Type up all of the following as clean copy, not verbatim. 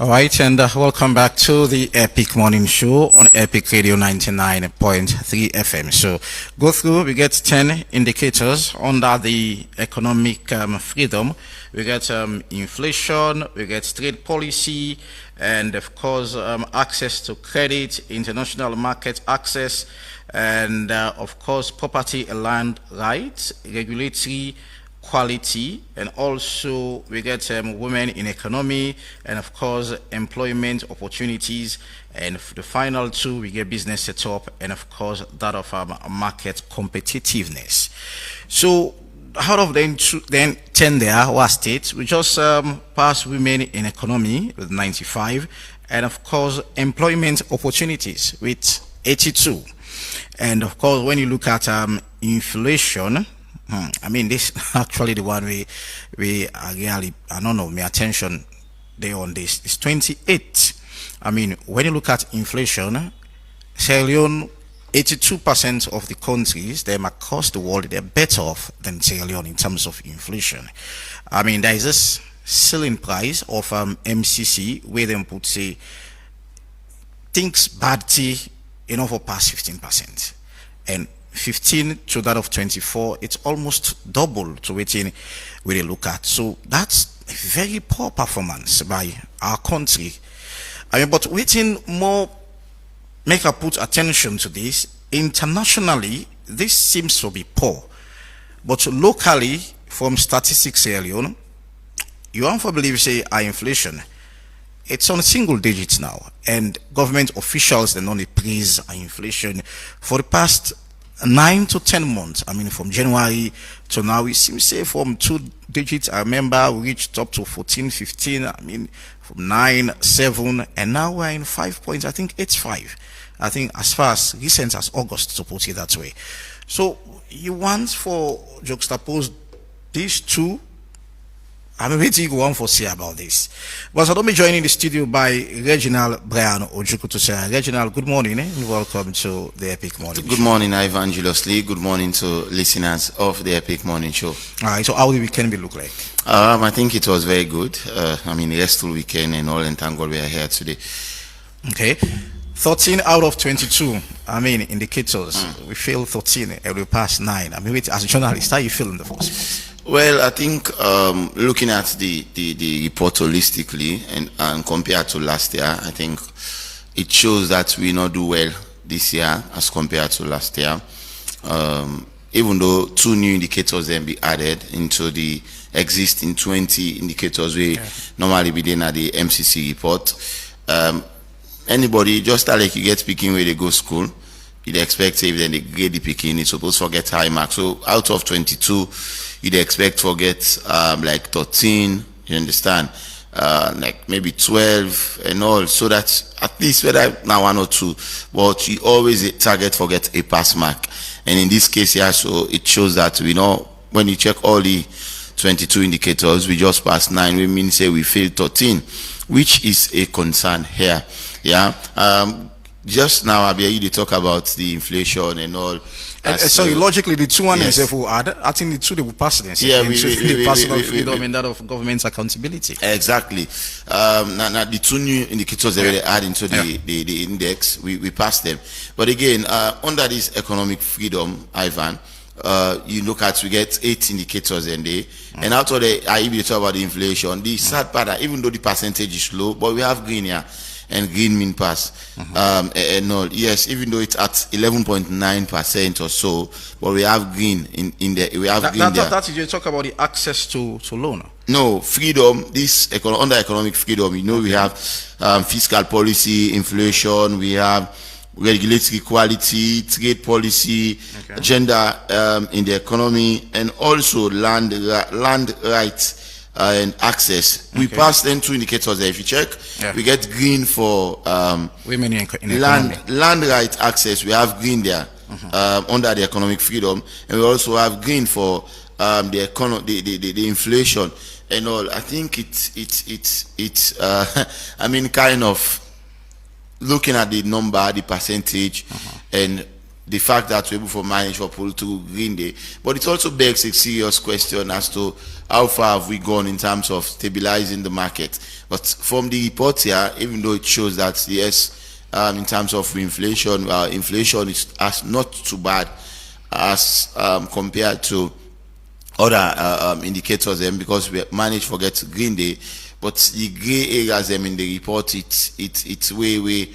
All right, and welcome back to the Epic Morning Show on Epic Radio 99.3 FM. So, go through, we get 10 indicators under the economic freedom. We get inflation, we get trade policy, and of course, access to credit, international market access, and of course, property and land rights, regulatory quality, and also we get women in economy, and of course employment opportunities, and the final two we get business setup, and of course that of market competitiveness. So out of the 10 there was states, we just passed women in economy with 95, and of course employment opportunities with 82. And of course when you look at inflation, I mean, this actually the one we really, I don't know, my attention there on this is 28. I mean, when you look at inflation, Sierra Leone, 82% of the countries them across the world, they're better off than Sierra Leone in terms of inflation. I mean, there is this ceiling price of MCC where them put say things bad tea, for past 15%, and 15 to that of 24, it's almost double to waiting we look at. So that's a very poor performance by our country. I mean, but waiting more make a put attention to this. Internationally, this seems to be poor, but locally, from Statistics Sierra Leone, you want to believe say our inflation, it's on single digits now, and government officials they only praise our inflation for the past 9 to 10 months. I mean, from January to now, it seems say from 2 digits. I remember we reached up to 14, 15. I mean, from 9, 7, and now we're in 5 points. I think it's 5. I think as far as recent as August, to put it that way. So you want for juxtapose these two. I'm waiting to go on for say about this. But so don't be joining the studio by Reginald Brian Ojuku to say, Reginald, good morning and welcome to the Epic Morning Show. Good morning, Evangelist Lee. Good morning to listeners of the Epic Morning Show. All right, so how the weekend will look like? I think it was very good. I mean, restful weekend and all, and thank God we are here today. Okay. 13 out of 22, I mean, indicators. We failed 13 and we passed 9. I mean, as a journalist, how you feel in the first place? Well, I think looking at the report holistically and compared to last year, I think it shows that we not do well this year as compared to last year. Even though 2 new indicators then be added into the existing 20 indicators we normally be in at the MCC report. Anybody just like you get speaking where they go school, you'd expect if then they get the picking, it's supposed to get high marks. So out of 22, you'd expect to get like 13, you understand, like maybe 12 and all, so that at least whether now 1 or 2, but you always target for get a pass mark. And in this case here, so it shows that we know when you check all the 22 indicators, we just passed 9, we mean say we failed 13, which is a concern here. Yeah. Just now, Abia, you talk about the inflation and all. So logically, the 2 one is will add. I think the 2 they will pass them. Yeah, the personal freedom and that of government's accountability. Exactly. Now the 2 new indicators that they add into the index, we pass them. But again, under this economic freedom, Ivan, you look at we get 8 indicators a day, and out of the I even talk about the inflation. The sad part, even though the percentage is low, but we have green here. And green mean pass, and all. Yes, even though it's at 11.9% or so, but we have green in there. We have green there. That is you talk about the access to loan. No, freedom. This under economic freedom, we have fiscal policy, inflation. We have regulatory equality, trade policy, gender in the economy, and also land rights. And access. We pass them 2 indicators there. If you check, we get green for women in land right access. We have green there under the economic freedom, and we also have green for the inflation and all. I think it's I mean, kind of looking at the number, the percentage, and the fact that we're able to manage for pull to green day, but it also begs a serious question as to how far have we gone in terms of stabilizing the market. But from the report here, even though it shows that yes, in terms of inflation, inflation is as not too bad as compared to other indicators, because we managed to get green day, but the gray areas in the report, it's way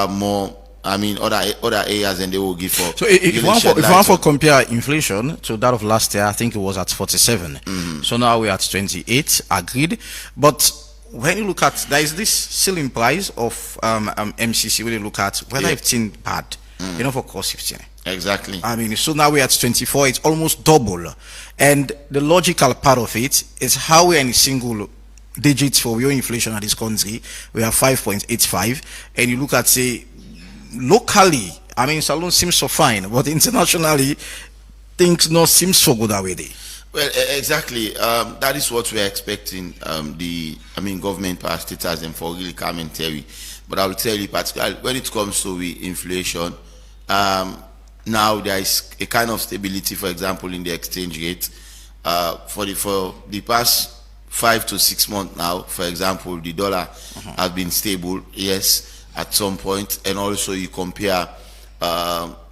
more. I mean, other areas, and they will give for. So if you want to compare inflation to that of last year, I think it was at 47. So now we're at 28. Agreed. But when you look at, there is this ceiling price of MCC. When you look at whether it's in bad, for cost 15. Exactly. I mean, so now we're at 24. It's almost double. And the logical part of it is how we're in single digits for real inflation at this country. We are 5.85, and you look at, say, locally, I mean, Salon seems so fine, but internationally, things not seem so good already. Well, exactly. That is what we are expecting. Government parastatals and for really commentary. But I will tell you, particularly when it comes to inflation, now there is a kind of stability, for example, in the exchange rate. For the past 5 to 6 months now, for example, the dollar has been stable. Yes. At some point, and also you compare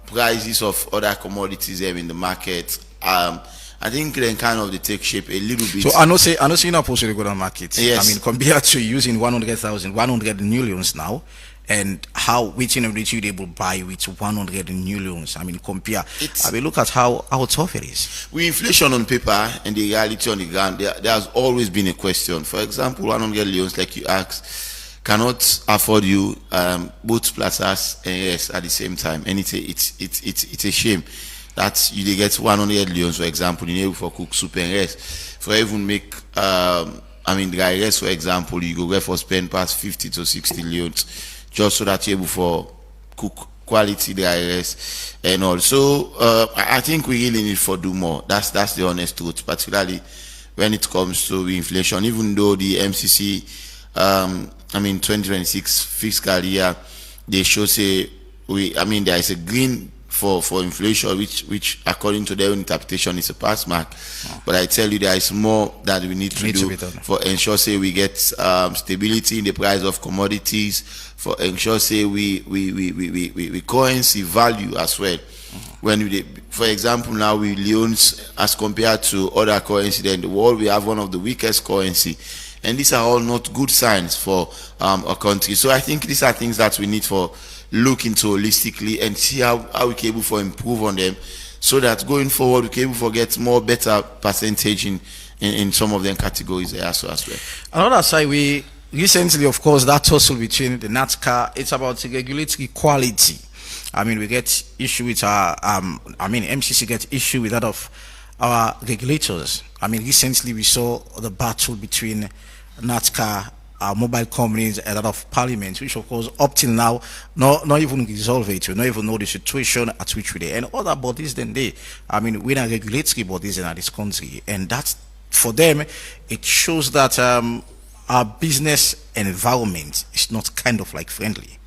prices of other commodities in the market. I think then kind of they take shape a little bit. So I know you're not supposed to go to the market. Yes. I mean, compared to using 100,000, 100 millions now, and how which you able to buy with 100 millions. I mean, compare. Look at how tough it is. With inflation on paper and the reality on the ground, there has always been a question. For example, 100 millions, like you asked, cannot afford you both plazas and yes at the same time, and it's a shame that you get 100 leons, for example, in able for cook soup and rest, for even make dry rest, for example, you go for spend past 50 to 60 leons just so that you're able for cook quality dry rest and all. So I think we really need to do more. That's the honest truth, particularly when it comes to inflation. Even though the MCC 2026 fiscal year, they show say there is a green for inflation, which according to their own interpretation is a pass mark. But I tell you, there is more that we need to do for ensure say we get stability in the price of commodities, for ensure say we currency value as well. When for example, now we leons as compared to other currency in the world, we have one of the weakest currency. And these are all not good signs for a country. So I think these are things that we need to look into holistically and see how we can able to improve on them, so that going forward we can able to get more better percentage in some of them categories there as well. Another side, we recently, of course, that tussle between the NATCA, it's about regulatory quality. I mean, we get issue with our, MCC get issue with that of our regulators. I mean, recently we saw the battle between NATCA, our mobile companies, and that of Parliament, which of course up till now not even resolve it. We not even know the situation at which we are. And other bodies than they. I mean, we are regulatory bodies in this country, and that's for them. It shows that our business environment is not kind of like friendly.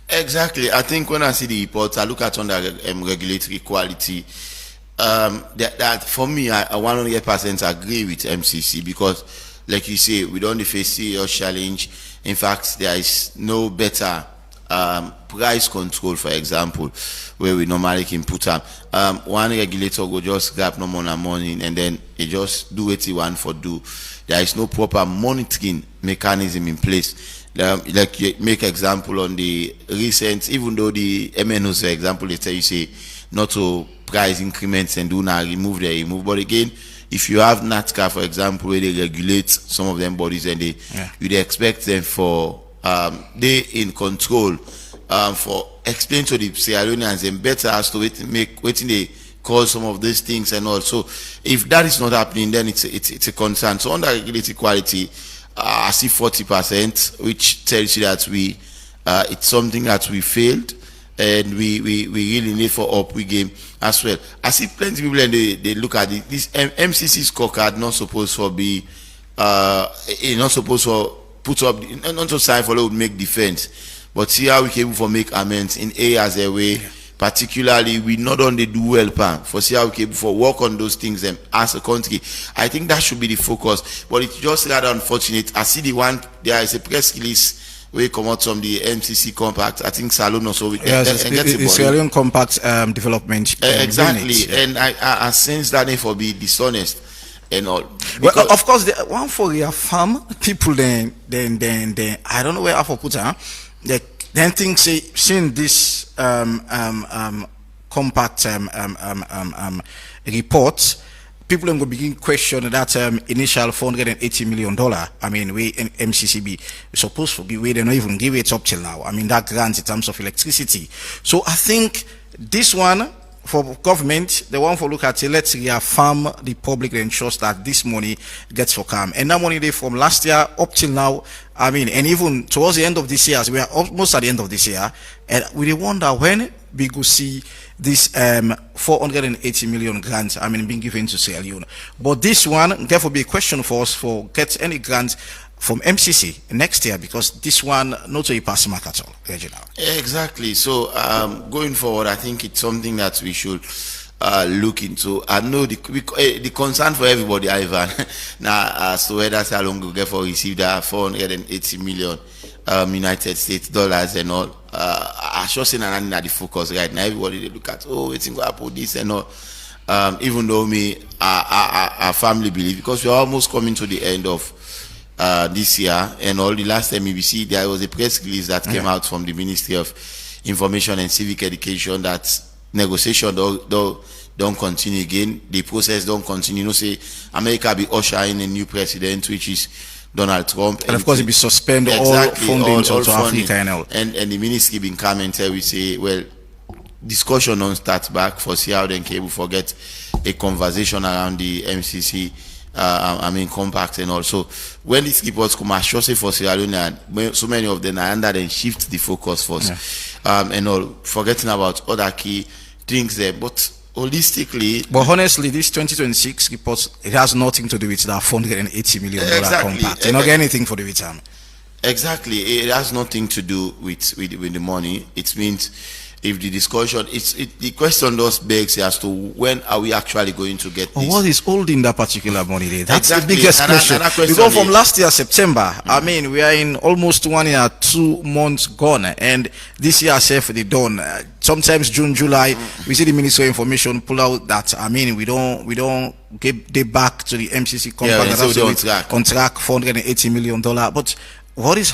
Exactly. I think when I see the report, I look at under regulatory quality. That for me, I 100% agree with MCC, because, like you say, we don't face serious challenge. In fact, there is no better price control, for example, where we normally can put up. One regulator will just grab no more money, and then they just do what he want for do. There is no proper monitoring mechanism in place. Like you make example on the recent, even though the MNOs, for example, they tell you say not to price increments and do not remove, but again, if you have NATCA, for example, where they regulate some of them bodies, and you'd expect them for they in control for explain to the Sierra Leoneans and better as to waiting they cause some of these things and all. So if that is not happening, then it's a concern. So under regulatory quality, I see 40%, which tells you that it's something that we failed, and we really need for up we game as well. I see plenty of people, and they look at this MCC scorecard, not supposed to be not supposed to put up, not to sign for would make defense, but see how we can able to make amends in areas where particularly we not only do well pan for see how we can for work on those things as a country. I think that should be the focus, but it's just rather unfortunate. I see the one there is a press release we come out from the MCC compact. I think Salon also yes, the Sierra Leone compact development exactly unit. And I sense that they for be dishonest and all. Well, of course, the one for your farm people then I don't know where I for put they then think say seeing this compact report, people will begin question that initial $480 million. I mean, we in MCCB supposed to be we don't even give it up till now. I mean, that grant in terms of electricity. So I think this one for government, the one for look at it, let's reaffirm the public and ensure that this money gets for calm. And that money they from last year up till now, I mean, and even towards the end of this year, as we are almost at the end of this year, and we wonder when we go see this 480 million grant, I mean, being given to Sierra Leone. But this one, therefore, be a question for us for get any grant from MCC next year, because this one not a pass mark at all, Reginald. Exactly. So going forward, I think it's something that we should look into. I know the concern for everybody, Ivan, now as to whether how long we get for receive that 480 million United States dollars and all. I sure say that the focus right now. Everybody they look at, oh, it's going to happen this and all. Even though our family believe, because we're almost coming to the end of this year and all. The last time we see there was a press release that came out from the Ministry of Information and Civic Education that negotiation don't continue again. The process don't continue. You know, say America be ushering a new president, which is Donald Trump, and of course, it be suspend exactly, all funding all to funding. Africa and all. And the ministry been commented. We say, well, discussion on start back for see how then cable forget a conversation around the MCC. I mean, compact and also when these reports come, I sure say for Sierra Leone, so many of them are under then shift the focus first, and all forgetting about other key things there, but holistically. But honestly, this 2026 report, it has nothing to do with that $480 million compact. You don't get anything for the return. Exactly, it has nothing to do with the money. It means if the discussion, the question does begs as to when are we actually going to get this? What is holding that particular money there? That's exactly. the biggest question. Because from is, last year, September, I mean, we are in almost 1 year, 2 months gone. And this year, they done. Sometimes June, July, we see the Ministry of Information pull out that, I mean, we don't give they back to the MCC company on track $480 million. But what is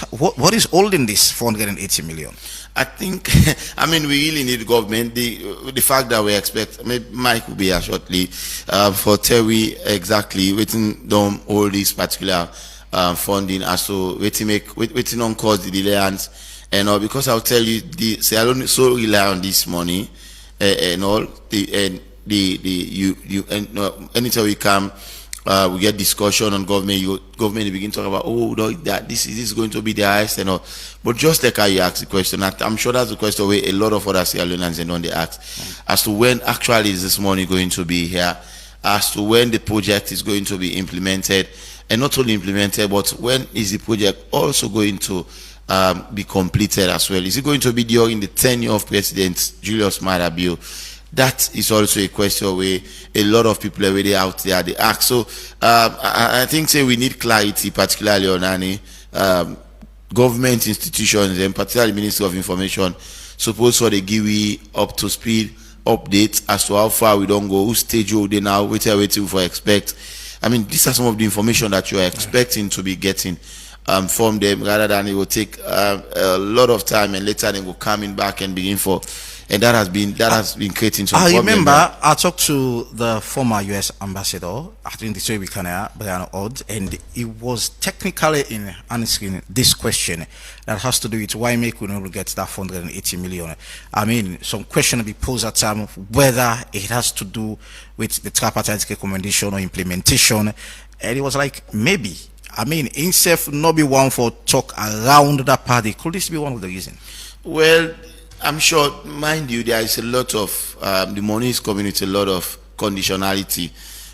holding this $480 million? I think, I mean, we really need government. The fact that we expect, maybe Mike will be here shortly, for Terry exactly waiting down all this particular funding as to waiting on cause the delay and all, because I'll tell you, the Sierra Leone so rely on this money and all anytime we come. We get discussion on government. Government begin to talk about, oh, that this is going to be the highest and all. But just like how you ask the question, I'm sure that's the question where a lot of other Sierra Leoneans and they ask as to when actually is this money going to be here, as to when the project is going to be implemented, and not only implemented, but when is the project also going to be completed as well? Is it going to be during the tenure of President Julius Maada Bio? That is also a question where a lot of people are already out there they ask. So I think we need clarity, particularly on any government institutions and particularly Ministry of Information. Suppose for the give we up to speed updates as to how far we don't go, who stage are they now, what are waiting for expect. I mean, these are some of the information that you are expecting to be getting from them, rather than it will take a lot of time and later they will coming back and begin for. And that has been creating some problem. I remember I talked to the former US ambassador, I think this way we can Brian Odd, and he was technically in answering this question that has to do with why make we not get that 480 million. I mean, some question will be posed at time whether it has to do with the tripartite recommendation or implementation, and it was like maybe. I mean, himself not be one for talk around that party. Could this be one of the reasons? Well, I'm sure, mind you, there is a lot of the money is coming with a lot of conditionality.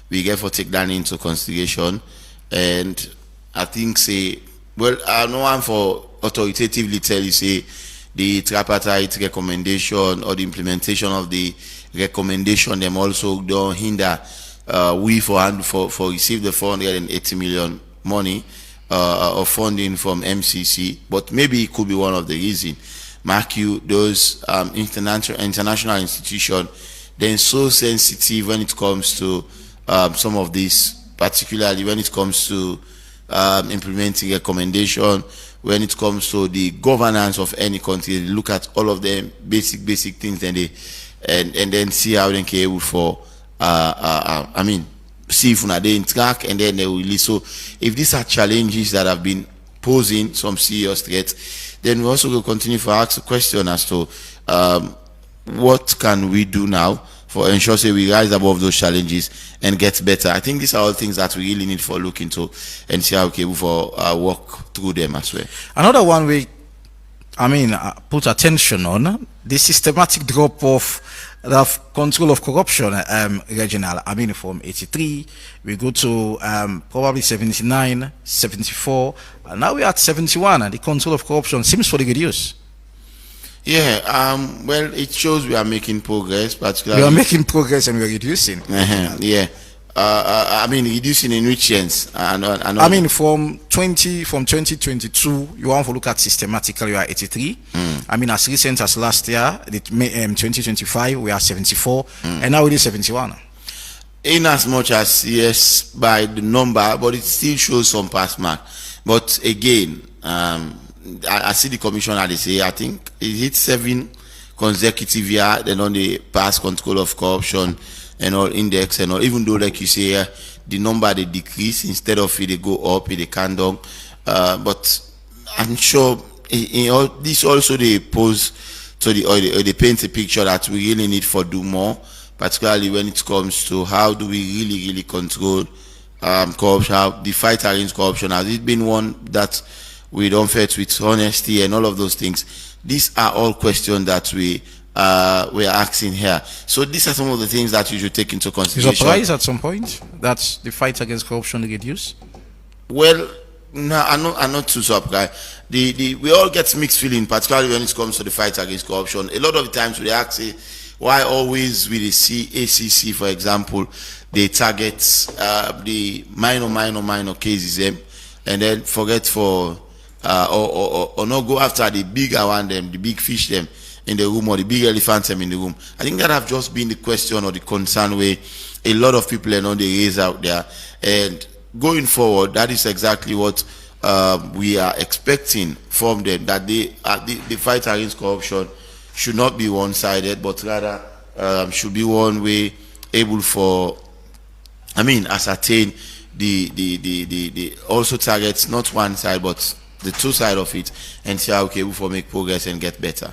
We get for take that into consideration, and I think I know I'm for authoritatively tell you the tripartite recommendation or the implementation of the recommendation, them also don't hinder we for receive the 480 million money of funding from MCC, but maybe it could be one of the reasons. Mark you, those international institutions, they're so sensitive when it comes to some of these, particularly when it comes to implementing recommendation, when it comes to the governance of any country. They look at all of them basic things, and they and then see how they can able for see if they interact, and then they will release. So if these are challenges that have been posing some serious threats, then we also will continue to ask the question as to what can we do now for ensure say we rise above those challenges and get better. I think these are all things that we really need for look into and see how we can for work through them as well. Another one we put attention on the systematic drop off of control of corruption, regional. From 83 we go to probably 79, 74, and now we're at 71, and the control of corruption seems to be reduced. Yeah, well, it shows we are making progress, particularly. We are making progress and we're reducing. Yeah. Reducing in which sense? From 2022, you want to look at systematically, we are 83. As recent as last year, 2025, we are 74, and now it is 71. In as much as, yes, by the number, but it still shows some past mark. But again, I see the commissioner, they say, I think it hit 7 consecutive years, then on the past control of corruption and all index and all, even though, like you say, the number they decrease instead of it they go up, they can down. But I'm sure this also they pose to they paint a picture that we really need for do more, particularly when it comes to how do we really control corruption, how the fight against corruption. Has it been one that we don't fight with honesty and all of those things? These are all questions that we are asking here. So these are some of the things that you should take into consideration. Is surprised at some point that the fight against corruption reduced? Well, no, I'm not too surprised. We all get mixed feeling, particularly when it comes to the fight against corruption. A lot of the times we ask, why always we see ACC, for example, they target the minor cases, and then forget for or not go after the bigger one, them, the big fish them in the room, or the big elephants them in the room. I think that have just been the question or the concern where a lot of people are on the raise out there. And going forward, that is exactly what we are expecting from them, that the fight against corruption should not be one-sided, but rather should be one way able for ascertain the also targets not one side but the two sides of it, and see how we can make progress and get better.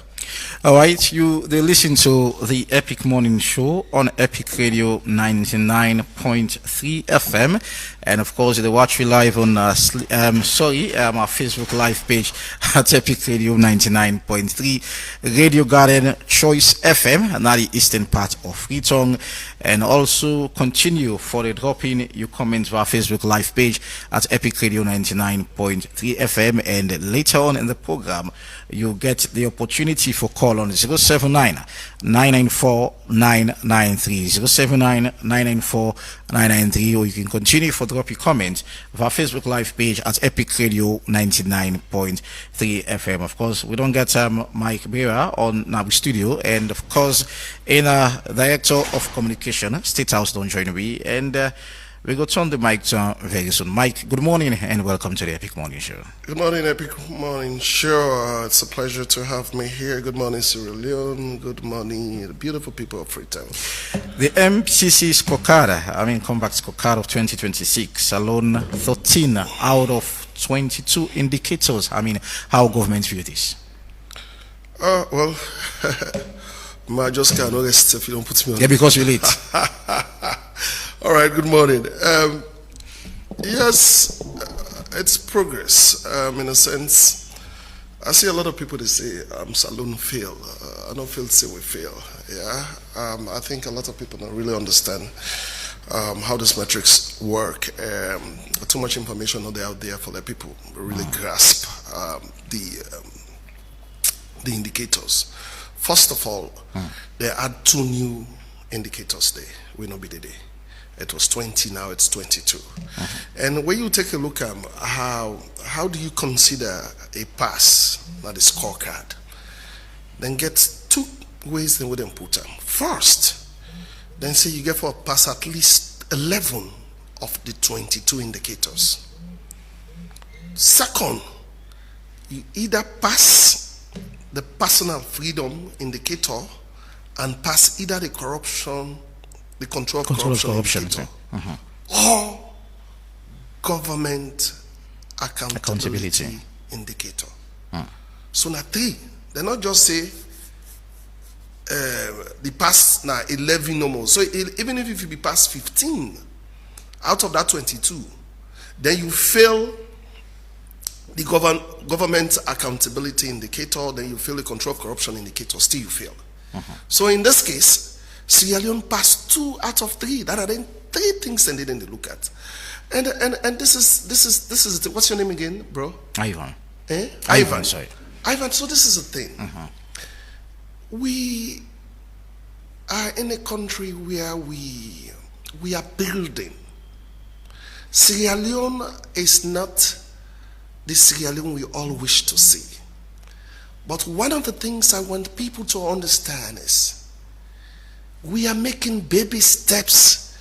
All right, they listen to the Epic Morning Show on Epic Radio 99.3 FM, and of course they watch you live on our Facebook live page at Epic Radio 99.3, Radio Garden Choice FM, and the eastern part of Freetown, and also continue for the dropping your comments to our Facebook live page at Epic Radio 99.3 FM, and later on in the program you get the opportunity for call on 079-994-993, or you can continue for drop your comment of our Facebook live page at Epic Radio 99.3 FM. Of course, we don't get Mike Berewa on Nabu Studio, and of course, in Director of Communication, State House don't join me, and we go turn the mic to very soon. Mike, good morning and welcome to the Epic Morning Show. Good morning, Epic Morning Show. It's a pleasure to have me here. Good morning, Sierra Leone. Good morning, the beautiful people of Freetown. The MCC scorecard, comeback scorecard of 2026, alone 13 out of 22 indicators. How government view this? Well, I just can't rest if you don't put me on. Yeah, because you're late. All right, good morning. Yes, it's progress. In a sense, I see a lot of people, they say, Saloon fail. I don't feel say we fail. Yeah. I think a lot of people don't really understand how these metrics work. Too much information out there for the people to really grasp the indicators. First of all, they add 2 new indicators there. Will not be the day. It was 20, now it's 22. And when you take a look at how do you consider a pass, not a scorecard, then get 2 ways they wouldn't put them. First, then say you get for a pass at least 11 of the 22 indicators. Second, you either pass the personal freedom indicator and pass either the corruption, the control of corruption indicator, or government accountability indicator. So now 3, they not just say the pass now 11 no more. So even if you be past 15 out of that 22, then you fail the government accountability indicator, then you fail the control of corruption indicator, still you fail. So in this case, Sierra Leone passed 2 out of 3. That are then 3 things they didn't look at. And this is what's your name again, bro? Ivan. Ivan, sorry. Ivan, so this is the thing. We are in a country where we are building. Sierra Leone is not the Sierra Leone we all wish to see. But one of the things I want people to understand is we are making baby steps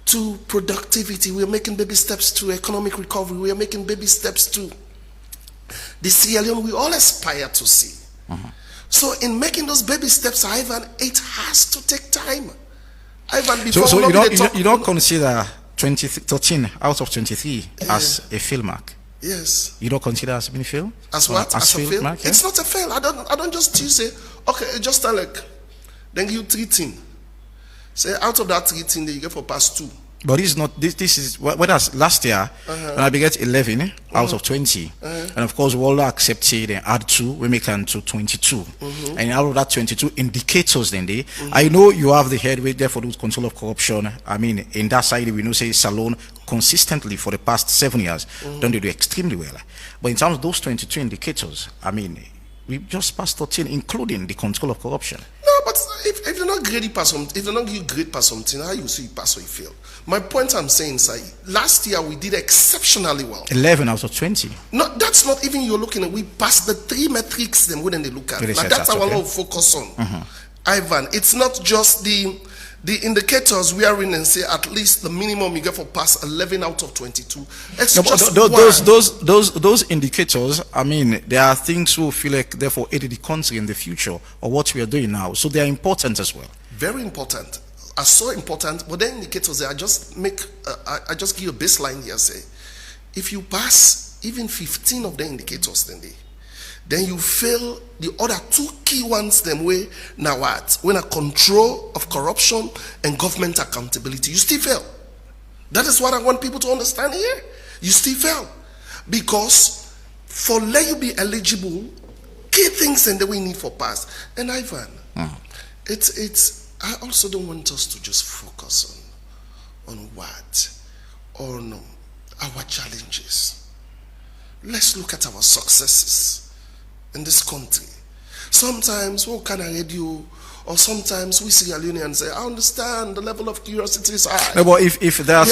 to productivity. We are making baby steps to economic recovery. We are making baby steps to the Sierra Leone we all aspire to see. So in making those baby steps, Ivan, it has to take time. Ivan, before so you don't consider 13 out of 23 as a fail mark? Yes. You don't consider as being fail? As what? As a fail? Mark, yeah? It's not a fail. I don't just say, okay, just like, then you 13. Say out of that 13, then you get for past 2. But this is not, this is, what else, last year, when I get 11 out of 20, and of course, we all accepted and add 2, we make it to 22. And out of that 22 indicators, then I know you have the headway there for those control of corruption. I mean, in that side, we know, say, Salone consistently for the past 7 years, don't they do extremely well. But in terms of those 22 indicators, I mean, we just passed 13, including the control of corruption. No, but if you're not graded past something, if you're not give grade past something, how you see you pass or you fail? My point I'm saying is, last year we did exceptionally well. 11 out of 20. No, that's not even you're looking at. We passed the 3 metrics them wouldn't they look at. Like that's our okay. Focus on. Ivan, it's not just the indicators we are in and say at least the minimum you get for pass 11 out of 22. It's no, just those indicators, I mean, there are things who feel like therefore aid the country in the future or what we are doing now. So they are important as well. Very important. Are so important, but then indicators I just give you a baseline here. Say, if you pass even 15 of the indicators, then you fail the other 2 key ones. Them way now what? When a control of corruption and government accountability, you still fail. That is what I want people to understand here. You still fail because for let you be eligible, key things and the way need for pass. And Ivan, it's. I also don't want us to just focus on our challenges. Let's look at our successes in this country. Sometimes we kind of radio, or sometimes we see a union and say, I understand the level of curiosity is high. No, but if there are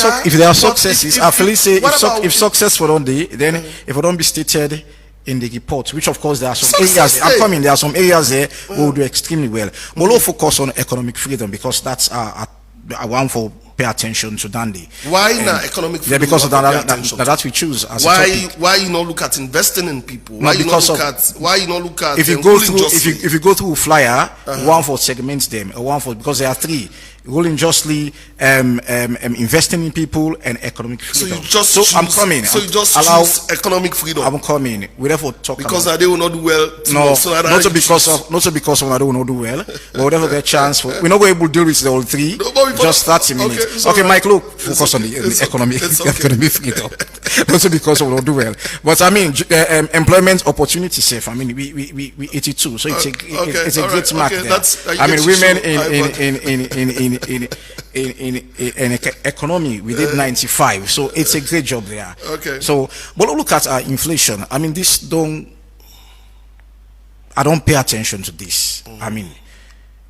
successes, I feel say if successful don't they, then if it don't be stated in the report, which of course there are some areas there are some areas there who will do extremely well. But we'll focus on economic freedom because that's I want for pay attention to Dandy. Why not economic freedom? Yeah, because of that we choose as why a topic. Why you not look at investing in people? Why you not look at if you go through flyer, one for segments them, one for because there are 3. Ruling justly, investing in people and economic freedom. I'm coming. So you just choose economic freedom. I'm coming. We therefore talk because they will not do well. No, not because I don't do well. But whatever get chance for, we're not going to deal with the whole 3. No, just 30 minutes. Okay, Mike, look, focus on the economic freedom. Not because we don't do well, but I mean employment opportunity safe. I mean we 82, so it's a great mark there. I mean women in economy we did 95, so it's a great job there. Okay. So but look at our inflation. I mean this don't I don't pay attention to this. I mean,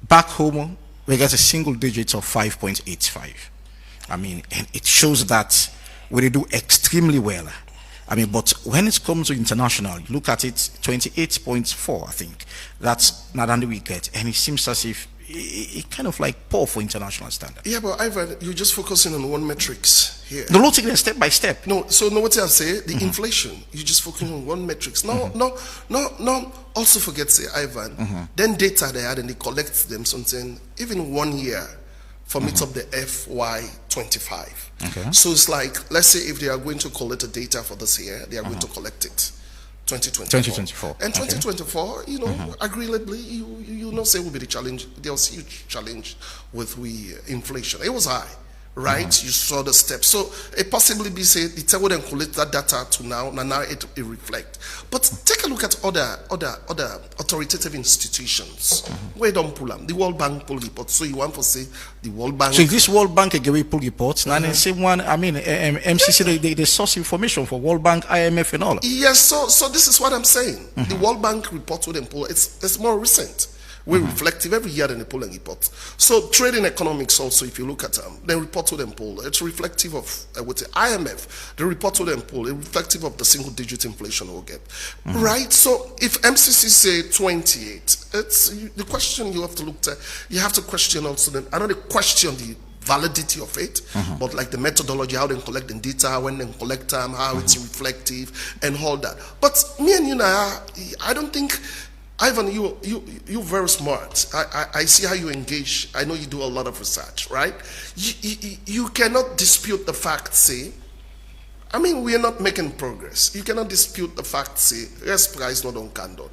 back home, we get a single digit of 5.85. I mean, and it shows that we do extremely well. I mean, but when it comes to international, look at it, 28.4, I think. That's not only we get. And it seems as if it kind of like poor for international standard. Yeah, but Ivan, you're just focusing on one metrics here. No, not taking it step by step. No, so know what I say? The inflation, you just focusing on one metrics. No, also forget, say, Ivan, then data they had and they collect them something, even 1 year for meet up the FY25. Okay. So it's like, let's say if they are going to collect the data for this year, they are going to collect it 2024. And 2024, you know, agreeably, you know, say will be the challenge. There was huge challenge with inflation. It was high, right? You saw the steps. So it possibly be say the table then collect that data to now it reflect. But take a look at other authoritative institutions. Where don't pull them? The World Bank pull report. So you want to say the World Bank. So if this World Bank again pull reports, and the same one, I mean, MCC they source information for World Bank, IMF, and all. Yes. So this is what I'm saying. The World Bank report with them pull. It's more recent. We're reflective every year in the polling report. So trading economics also, if you look at them, they report to them poll. It's reflective of with the IMF. The report to them poll. It's reflective of the single digit inflation we'll get, right? So if MCC say 28, it's the question you have to look at. You have to question also. Then I know they question the validity of it, but like the methodology, how they collect the data, when they collect them, how it's reflective, and all that. But me and you now, I don't think. Ivan, you're very smart. I see how you engage. I know you do a lot of research, right? You cannot dispute the fact, say, I mean, we are not making progress. You cannot dispute the fact, say, yes, price not on candle.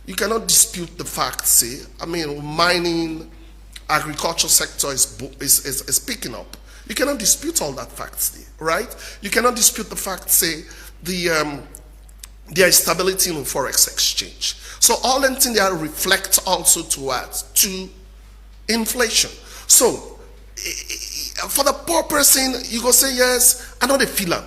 You cannot dispute the fact, say, I mean, mining, agriculture sector is picking up. You cannot dispute all that facts, right? You cannot dispute the fact, say, there is stability in the forex exchange. So all them things they reflect also to inflation. So for the poor person, you go say yes, I know they feel them.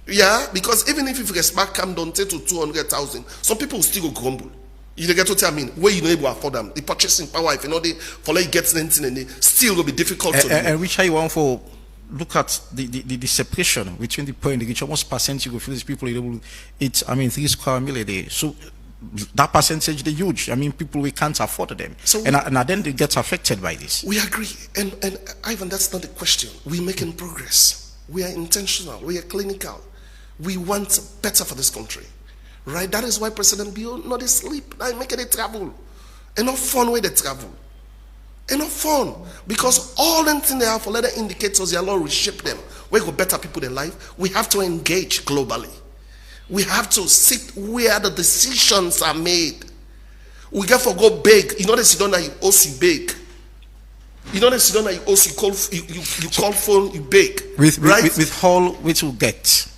Yeah, because even if you get back come down to 200,000, some people will still go grumble. You get what I mean? Where you know able to afford them, the purchasing power, if you know they for like get anything and they still will be difficult to do. And which I want for look at the separation between the point, which almost percentage of these people able to eat, I mean, 3 square meal a day. So that percentage they're huge. I mean, people we can't afford them, so and then they get affected by this. We agree, and Ivan, that's not the question. We're making progress. We are intentional. We are clinical. We want better for this country, right? That is why President Bill not sleep. I make it travel. Enough fun with the travel. Enough fun, because all them things they have for letter indicators, they allow reshape them. We go better people their life. We have to engage globally. We have to sit where the decisions are made. We get for go big. You know the Sidona you also big. You know the Sidona you also you call phone you big. With all which we get,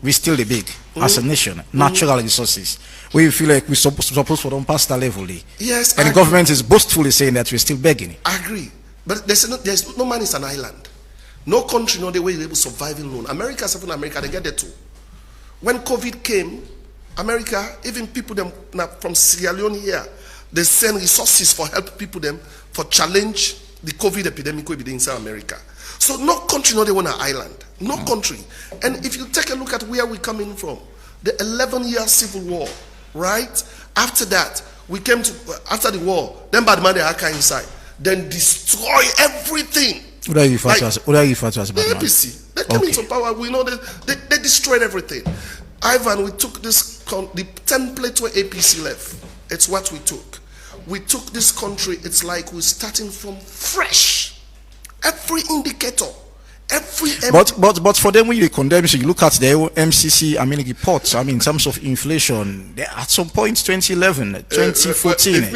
we still the big as a nation. Natural resources. We feel like we're supposed to don't pass that level. Yes, and the government is boastfully saying that we're still begging. I agree, but there's no man is an island. No country know the way they able to survive alone. America, Southern America, they get there too. When COVID came, America, even people them from Sierra Leone here, they send resources for help people them for challenge the COVID epidemic will be inside America. So no country know they want an island. No country. And if you take a look at where we're coming from, the 11-year civil war, right? After that, we came to after the war, then bad man they AKK inside, then destroy everything. What are you referring to as the APC? They came into power. We know they destroyed everything. Ivan, we took this the template where APC left. It's what we took. We took this country. It's like we're starting from fresh. Every indicator. But for them, when you condemn, so you look at the MCC, I mean, reports, I mean, in terms of inflation, at some point, 2011, 2014,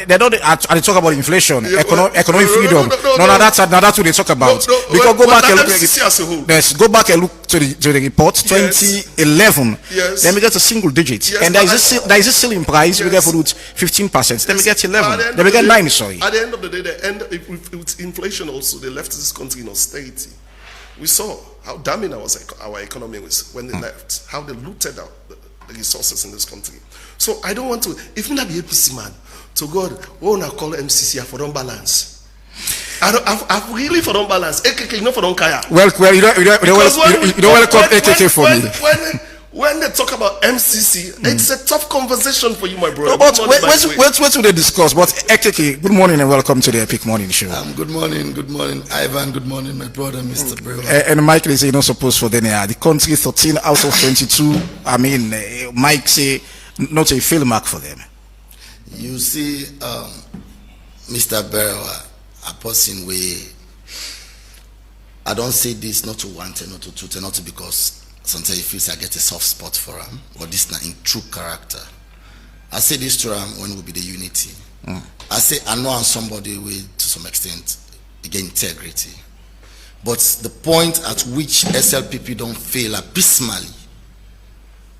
they don't talk about inflation, economic freedom. No, that's what they talk about. Because go back and look to the report, 2011. Yes. Then we get a single digit, and there is a ceiling price. We get for 15%. Then we get 11. Then we get 9. Sorry. At the end of the day, they end with inflation. Also, they left this country in austerity. We saw how damning our economy was when they left, how they looted out the resources in this country. So So I don't want to, if not be APC man, to God, when I call MCC, I for don't balance. I've really for don't balance. AKK, not for don't kaya. Well, you don't welcome AKK for me. When they talk about MCC, it's a tough conversation for you, my brother. No, but what will they discuss? But AKK, good morning and welcome to the Epic Morning Show. Good morning, Ivan. Good morning, my brother, Mr. Berewa. And Mike, they say not supposed for the country 13 out of 22. I mean, Mike say not a fail mark for them. You see, Mr. Berewa, a person where I don't say this not to want and not to truth and not to because sometimes he feels I get a soft spot for him, but this not in true character. I say this to him when we be the unity. I say I know I'm somebody with to some extent again integrity, but the point at which SLPP don't fail abysmally,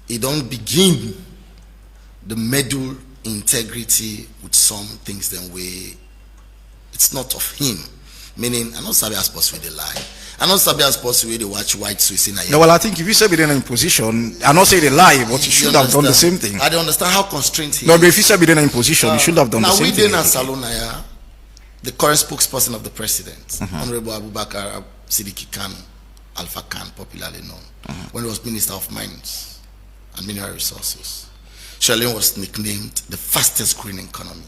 it don't begin the middle integrity with some things then way it's not of him. Meaning I not sabi as possible they lie. I not sabi as possible they watch white Swiss in a no, well, I think if you say be in position, I not say they lie, but you should have done the same thing. I don't understand how constrained he no, is. but if you say be in position, you should have done the same thing. Now we Salonaya, the current spokesperson of the president, Honorable Abubakar Siddiqui Khan, Alpha Khan, popularly known, when he was Minister of Mines and Mineral Resources. Sierra Leone was nicknamed the fastest growing economy.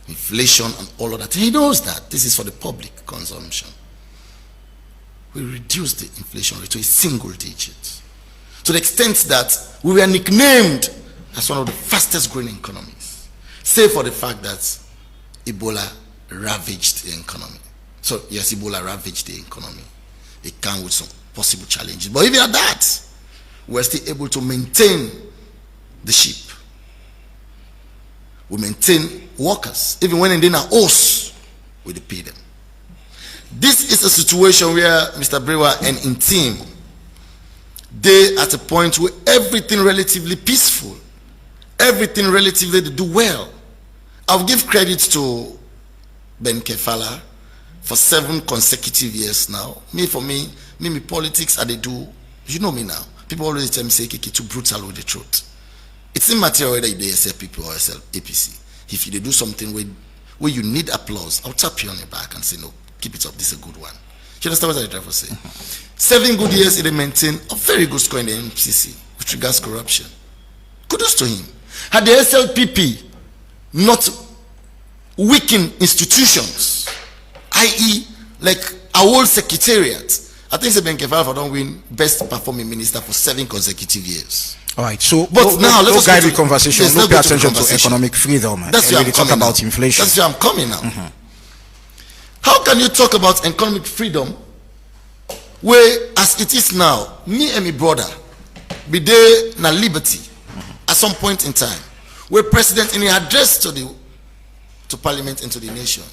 Inflation and all of that. He knows that this is for the public consumption. We reduced the inflation rate to a single digit, to the extent that we were nicknamed as one of the fastest growing economies, save for the fact that Ebola ravaged the economy. So yes, Ebola ravaged the economy. It came with some possible challenges, but even at that, we're still able to maintain the ship. We maintain workers, even when they're not us, we pay them. This is a situation where Mr. Berewa and in team, they at a point where everything relatively peaceful, everything relatively they do well. I'll give credit to Ben Kefala for 7 consecutive years now. Me politics, they do, you know me now. People always tell me, say, "Kiki, too brutal with the truth." It's immaterial whether they SLPP or APC. If you do something where you need applause, I'll tap you on your back and say, "No, keep it up. This is a good one." You understand what I try to say? 7 good years, they maintain a very good score in the MCC with regards to corruption. Kudos to him. Had the SLPP not weakened institutions, i.e., like our whole secretariat, I think Ben Kefala don't win best performing minister for 7 consecutive years. All right, so but now let's guide the conversation. Let's pay attention to economic freedom. That's where I'm talk coming about now. inflation. That's where I'm coming now. How can you talk about economic freedom where, as it is now, me and my brother be there na liberty at some point in time, where President in the address to Parliament and to the nation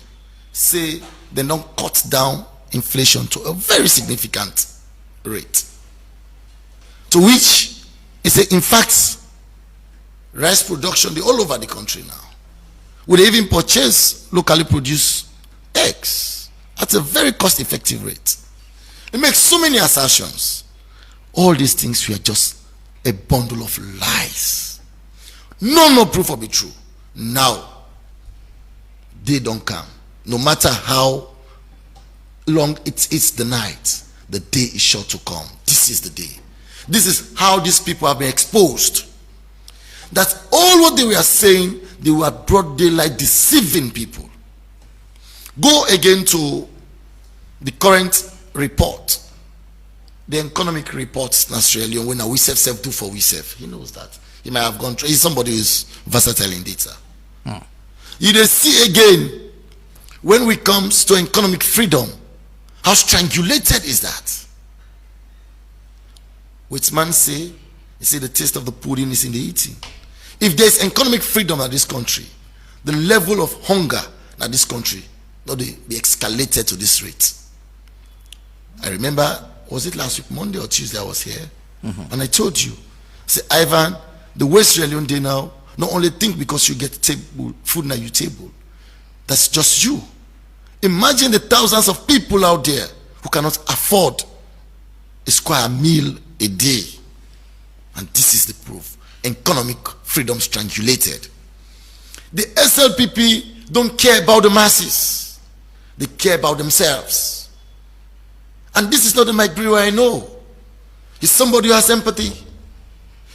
say they don't cut down inflation to a very significant rate, to which he say, in fact, rice production they all over the country now. Would even purchase locally produced eggs at a very cost-effective rate. It makes so many assertions. All these things were just a bundle of lies. No proof of it true. Now, they don't come. No matter how long it is the night, the day is sure to come. This is the day. This is how these people have been exposed. That all what they were saying, they were broad daylight deceiving people. Go again to the current report, the economic reports in Australia, when we self do for we self. He knows that. He might have gone through. He's somebody who's versatile in data. You they see again, when it comes to economic freedom, how strangulated is that? Which man say, you see the taste of the pudding is in the eating. If there's economic freedom in this country, the level of hunger in this country not be escalated to this rate. I remember, was it last week, Monday or Tuesday I was here, and I told you, say, Ivan, the West Sierra Leone day now, not only think because you get table, food on your table, that's just you. Imagine the thousands of people out there who cannot afford a square meal a day. And this is the proof. Economic freedom. freedom strangulated. The SLPP don't care about the masses. They care about themselves. And this is not the Mike Berewa I know. He's somebody who has empathy.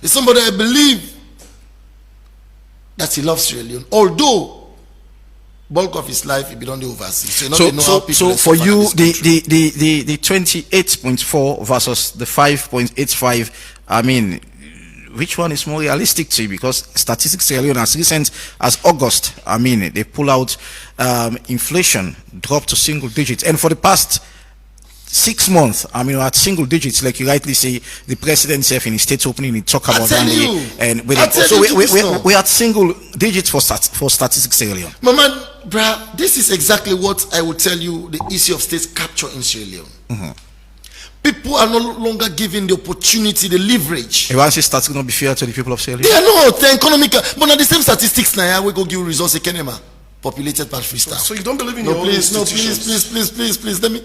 He's somebody I believe that he loves Sierra Leone. Although bulk of his life he be on the overseas. So for you, the 28.4 versus the 5.85, I mean, which one is more realistic to you? Because Statistics Sierra Leone, as recent as August, I mean, they pull out inflation dropped to single digits, and for the past 6 months, I mean, we're at single digits, like you rightly say. The president himself in his state opening, he talk about that. And we're at single digits for Statistics Sierra Leone. Mama, bruh, this is exactly what I would tell you the issue of state capture in Sierra Leone. People are no longer given the opportunity, the leverage. You want to say statistics not be fair to the people of Sierra Leone? They are not, they're economical. But now the same statistics now, we go give results Kenema. Populated by freestyle. So you don't believe in your own institutions? Please. Let me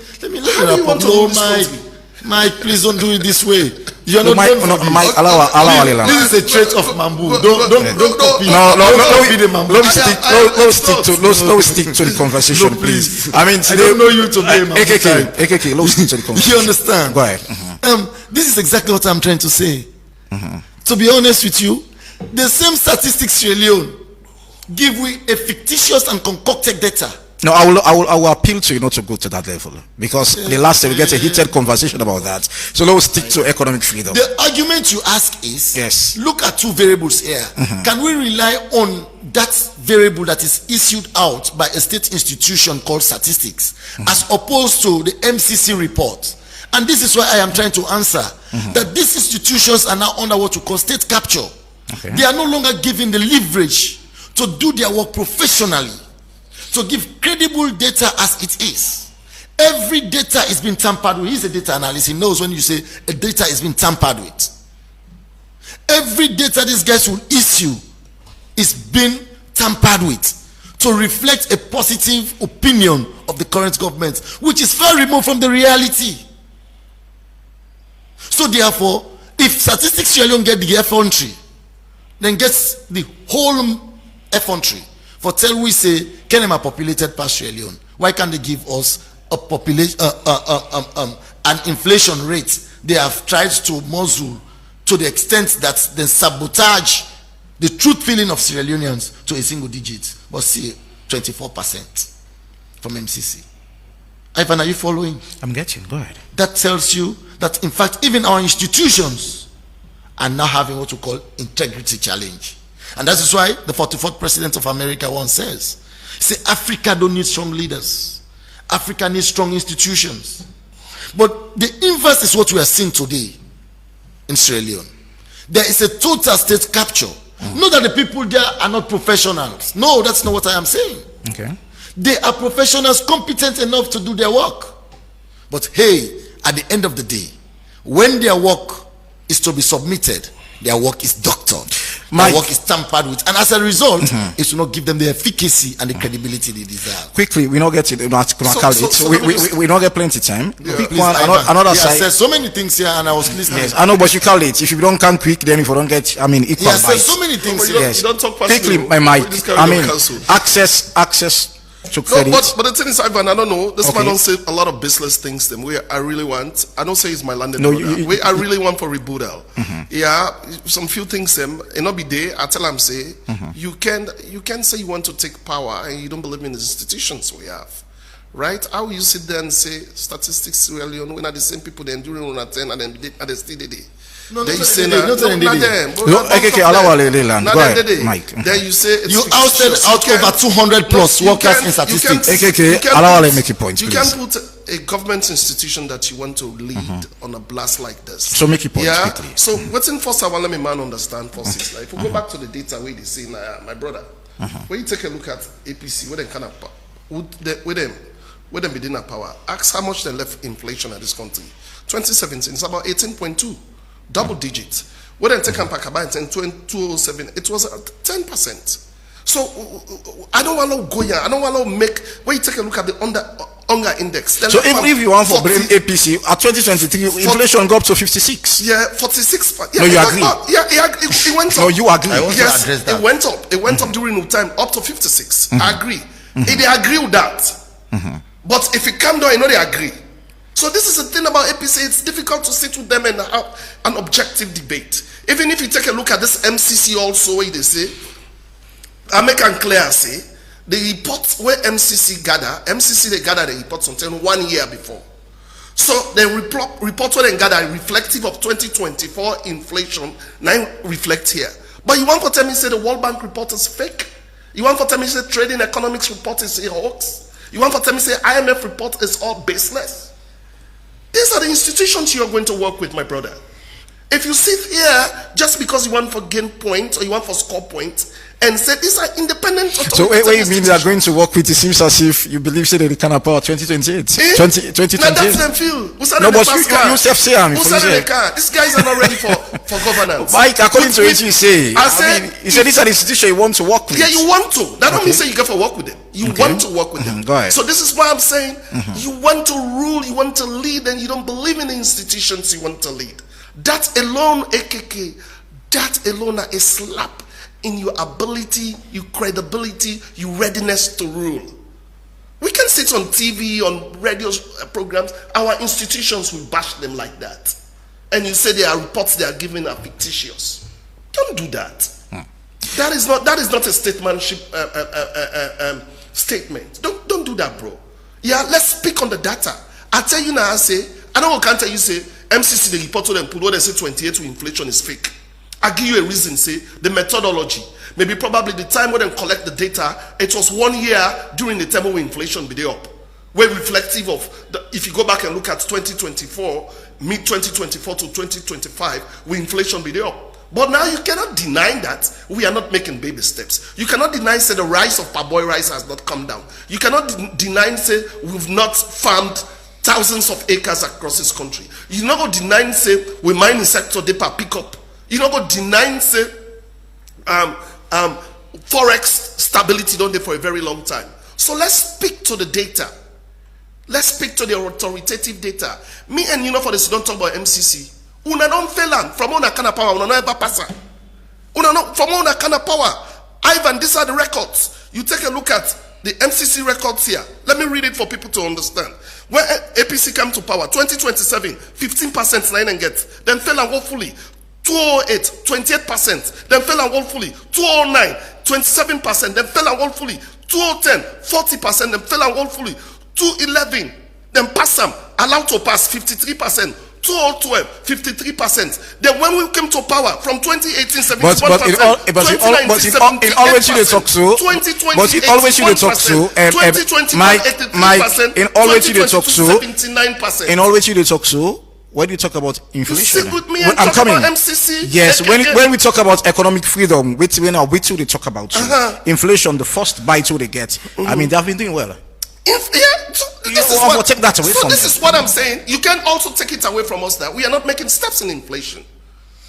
Mike, please don't do it this way. You are not Mike, allow. This is a trait of Mambu. Don't copy. Let's stick to the conversation, please. I mean, today, I don't know you to blame. AKK, let's stick to the conversation. You understand? Go ahead. This is exactly what I'm trying to say. To be honest with you, the same statistics Sierra Leone give we a fictitious and concocted data. No, I will appeal to you not to go to that level, because the last time we get a heated conversation about that. So let's stick to economic freedom. The argument you ask is, yes, look at two variables here. Can we rely on that variable that is issued out by a state institution called statistics, as opposed to the MCC report? And this is why I am trying to answer that these institutions are now under what we call state capture. They are no longer given the leverage to do their work professionally, to give credible data as it is. Every data is being tampered with. He's a data analyst. He knows when you say a data is being tampered with. Every data these guys will issue is being tampered with to reflect a positive opinion of the current government, which is far removed from the reality. So therefore, if Statistics Sierra Leone get the effrontery, then gets the whole effrontery for tell we say Kenema populated past Sierra Leone, why can't they give us a population an inflation rate they have tried to muzzle to the extent that they sabotage the truth feeling of Sierra Leoneans to a single digit, but see 24% from MCC. Ivan, are you following? I'm getting. Go ahead. That tells you that in fact even our institutions are now having what we call integrity challenge. And that is why the 44th president of America once says, say Africa don't need strong leaders. Africa needs strong institutions. But the inverse is what we are seeing today in Sierra Leone. There is a total state capture. Not that the people there are not professionals. No, that's not what I am saying. Okay. They are professionals competent enough to do their work. But hey, at the end of the day, when their work is to be submitted, their work is doctored. Their work is tampered with, and as a result, it will not give them the efficacy and the credibility they deserve. Quickly, we not get it. We not get plenty time. Another side. Said so many things here, and I was listening. Yes, I know, but you call it. If you don't come quick, then if you don't get, I mean, equal bites. Yes, so many things. Yes, you don't talk personally. Quickly, my mic. I mean, access. No, but the thing is, Ivan, I don't know. This man don't say a lot of business things. Them way I really want. I don't say it's my landed. No, I really want for rebuttal. Yeah, some few things. Them it not be there. I tell him say you can say you want to take power and you don't believe in the institutions we have, right? How will you sit there and say statistics Sierra Leone when are the same people then during 110 and then they still day? No, they say not them. AKK, go ahead, Mike. Then you say you ousted out over 200 plus workers in statistics. AKK, allow me make a point, you please. can't put a government institution that you want to lead on a blast like this. So make a point quickly. So what's in first I want let me man understand first is like if we go back to the data where they say my brother, when you take a look at APC, where they kind of with them within a power, ask how much they left inflation at this country. 2017 it's about 18.2. Double digits. When I take back about 2007, it was 10%. So I don't want to go here. I don't want to make. When you take a look at the hunger index. So even if you want to blame APC, at 2023, inflation go up to 56. Yeah, 46. No, you agree? It went up. No, you agree. I want to address that. It went up. It went up during the time up to 56. I agree. They agree with that. But if it come down, I know they agree. So this is the thing about APC. It's difficult to sit with them and have an objective debate. Even if you take a look at this MCC also, where they say, I make it clear, say, the reports where MCC they gather the reports until 1 year before. So the report where they gather reflective of 2024 inflation, now reflect here. But you want to tell me say the World Bank report is fake? You want to tell me say trading economics report is a hoax? You want to tell me say IMF report is all baseless? These are the institutions you are going to work with, my brother. If you sit here just because you want for gain points or you want for score points and say these are independent. So what you mean they are going to work with? It seems as if you believe say they can have power 2028. 2028. Now that's them feel. No, but you self say these guys are not ready for governance. Mike, according to what you say, I mean, you say these are the institutions you want to work with. Yeah, you want to. That don't mean say you get to work with them. You want to work with them. Go ahead. So this is why I'm saying you want to rule, you want to lead, and you don't believe in the institutions you want to lead. That alone, AKK, that alone is a slap in your ability, your credibility, your readiness to rule. We can sit on TV, on radio programs, our institutions will bash them like that. And you say their reports they are giving are fictitious. Don't do that. That is not a statesmanship statement. Don't do that, bro. Yeah, let's speak on the data. I tell you now, I can't tell you say MCC the report to them put what they say 28 to inflation is fake. I give you a reason, say the methodology. Maybe probably the time when they collect the data, it was 1 year during the time when inflation be there up. We're reflective of if you go back and look at 2024, mid 2024 to 2025, when inflation be there up. But now you cannot deny that we are not making baby steps. You cannot deny say the rice of parboiled rice has not come down. You cannot deny say we've not farmed thousands of acres across this country. You not go deny say we mining sector they pick up. You not go deny say forex stability don't there for a very long time. So let's speak to the data. Let's speak to the authoritative data. Me and you know for this don't talk about MCC. Una don't fail from una kind of power. Una never pass. Una no from una kind of power. Ivan, these are the records. You take a look at the MCC records here. Let me read it for people to understand. When APC came to power, 2027, 15% nine and get. Then fell and woefully. 2008, 28%. Then fell and woefully. 2009, 27%. Then fell and woefully. 2010, 40%. Then fell and woefully. 2011, then pass them. Allowed to pass 53%. 2012, 53%. Then when we came to power from 2018, 71%. But it always you talk so. 2020, but it always you talk so. And Mike, in always you talk so. 79%. In always you talk so. When you talk about inflation, you sit with me and talk about MCC. Yes, when we talk about economic freedom, which they talk about inflation, the first bite they get. I mean, they have been doing well. This is what I'm saying. You can also take it away from us that we are not making steps in inflation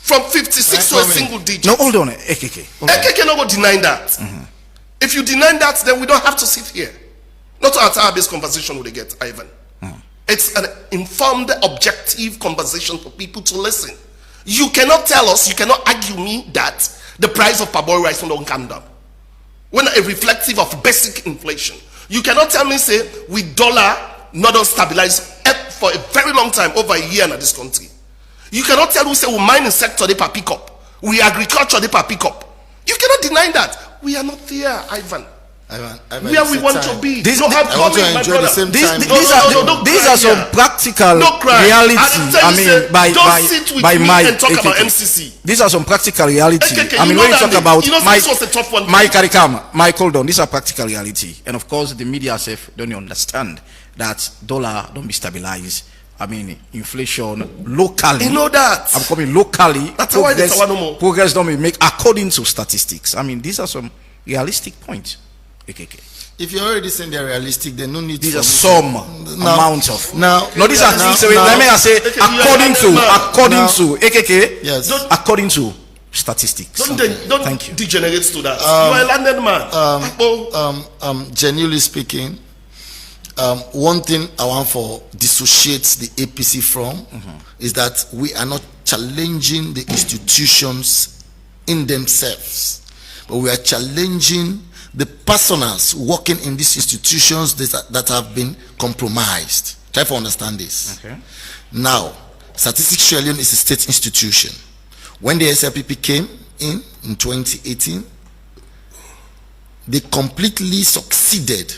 from 56 to a single digit. No, hold on, AKK. AKK not deny that. If you deny that, then we don't have to sit here. Not to have this conversation with the get, Ivan. It's an informed, objective conversation for people to listen. You cannot tell us, you cannot argue me that the price of parboiled rice don't come down. When a reflective of basic inflation. You cannot tell me, say, with dollar not on stabilize for a very long time, over a year in this country. You cannot tell me, say, we mining sector, they pick up. We agriculture, they pick up. You cannot deny that. We are not there, Ivan. Where we want to be. I want to enjoy the same time. These are some practical realities. I mean, by my and talk about MCC. These are some practical realities. I mean, when you talk about Mike, hold on. These are practical reality, and of course, the media self don't understand that dollar don't be stabilized. I mean, inflation locally. You know that. I'm coming locally. That's why there's no more. Progress don't be made according to statistics. I mean, these are some realistic points. AKK. If you're already saying they're realistic, then no need. These are some amount of. No, these are things. Let me say according to AKK. Yes. According to statistics. Don't degenerate to that. You are a landed man. Genuinely speaking, one thing I want for dissociates the APC from is that we are not challenging the institutions in themselves, but we are challenging the personals working in these institutions that have been compromised. Try to understand this. Okay. Now, Statistics Sierra Leone is a state institution. When the SLPP came in 2018, they completely succeeded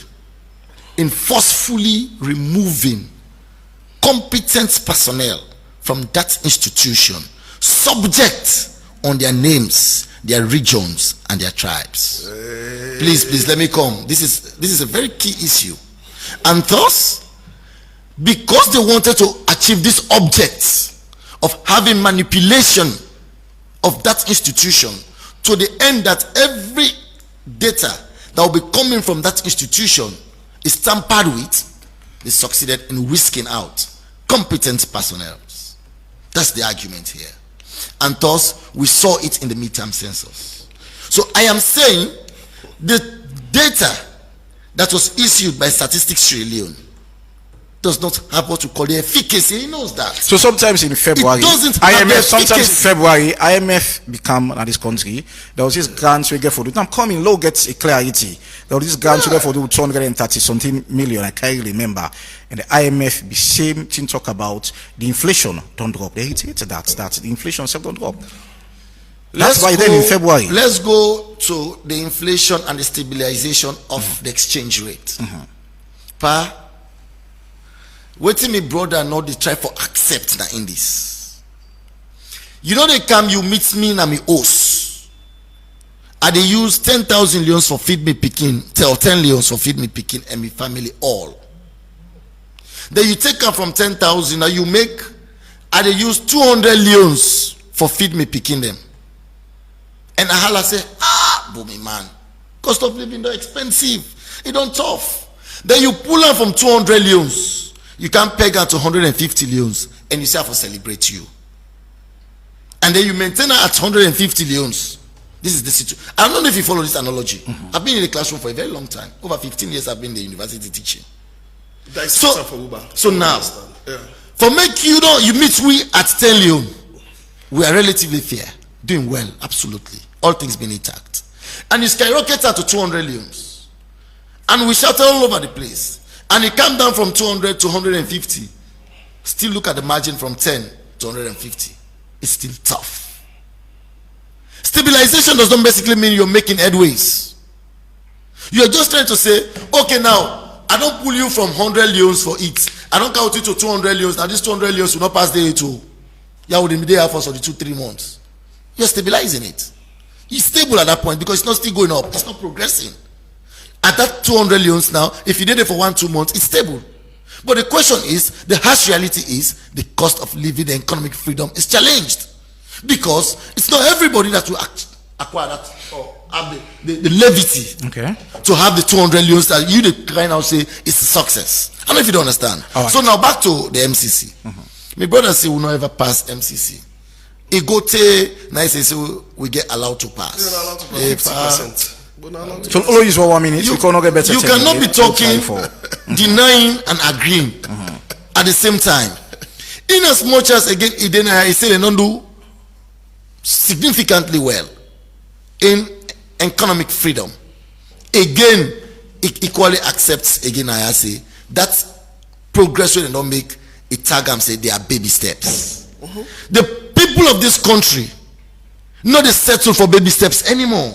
in forcefully removing competent personnel from that institution, subject on their names, their regions, and their tribes. Please, let me come. This is a very key issue. And thus, because they wanted to achieve this object of having manipulation of that institution to the end that every data that will be coming from that institution is tampered with, they succeeded in whisking out competent personnel. That's the argument here. And thus, we saw it in the midterm census. So I am saying the data that was issued by Statistics Sierra Leone does not have what we call the efficacy. He knows that. So sometimes in February, It doesn't have the IMF, sometimes in efficacy. February, IMF become in this country. There was this grants we get for the now coming low gets a clarity. There was this grants we get for the 230 something million. I can't remember. And the IMF the same thing talk about the inflation don't drop. They hit that the inflation self don't drop. That's why then in February. Let's go to the inflation and the stabilization of the exchange rate. Waiting me brother not they try for accept that in this. You know they come you meet me na me host. And they use 10,000 leons for feed me picking, 10 leons for feed me picking and me family all. Then you take them from 10,000 and you make and they use 200 leons for feed me picking them. And Ahala say, boomy man, cost of living is expensive. It don't tough. Then you pull them from 200 leons. You can peg her to 150 leons and you say I for celebrate you. And then you maintain her at 150 leons. This is the situation. I don't know if you follow this analogy. I've been in the classroom for a very long time. Over 15 years I've been in the university teaching. So now, for make you know, you meet we at 10 leon. We are relatively fair. Doing well, absolutely. All things being intact. And you skyrocket her to 200 leons. And we shout all over the place. And it came down from 200 to 150. Still look at the margin from 10 to 150. It's still tough. Stabilization does not basically mean you're making headways. You're just trying to say, okay, now I don't pull you from 100 leons for it. I don't count you to 200 leons. Now these 200 leons will not pass the A2. Yeah, within the day for the 2-3 months. You're stabilizing it. It's stable at that point because it's not still going up. It's not progressing. At that 200 leons now, if you did it for 1-2 months, it's stable. But the question is, the harsh reality is, the cost of living, the economic freedom is challenged. Because it's not everybody that will acquire that or have the levity to have the 200 leons that you the right now say it's a success. I don't know if you don't understand. Right. So now back to the MCC. My brother say we'll not ever pass MCC. It go to nice say we get allowed to pass. You're allowed to pass 50%. So all use 1 minute. You cannot get better. You cannot be talking, denying and agreeing at the same time. In as much as again, he said they don't do significantly well in economic freedom. Again, it equally accepts again. I say that progress when they don't make it tag and say they are baby steps. The people of this country not they settle for baby steps anymore.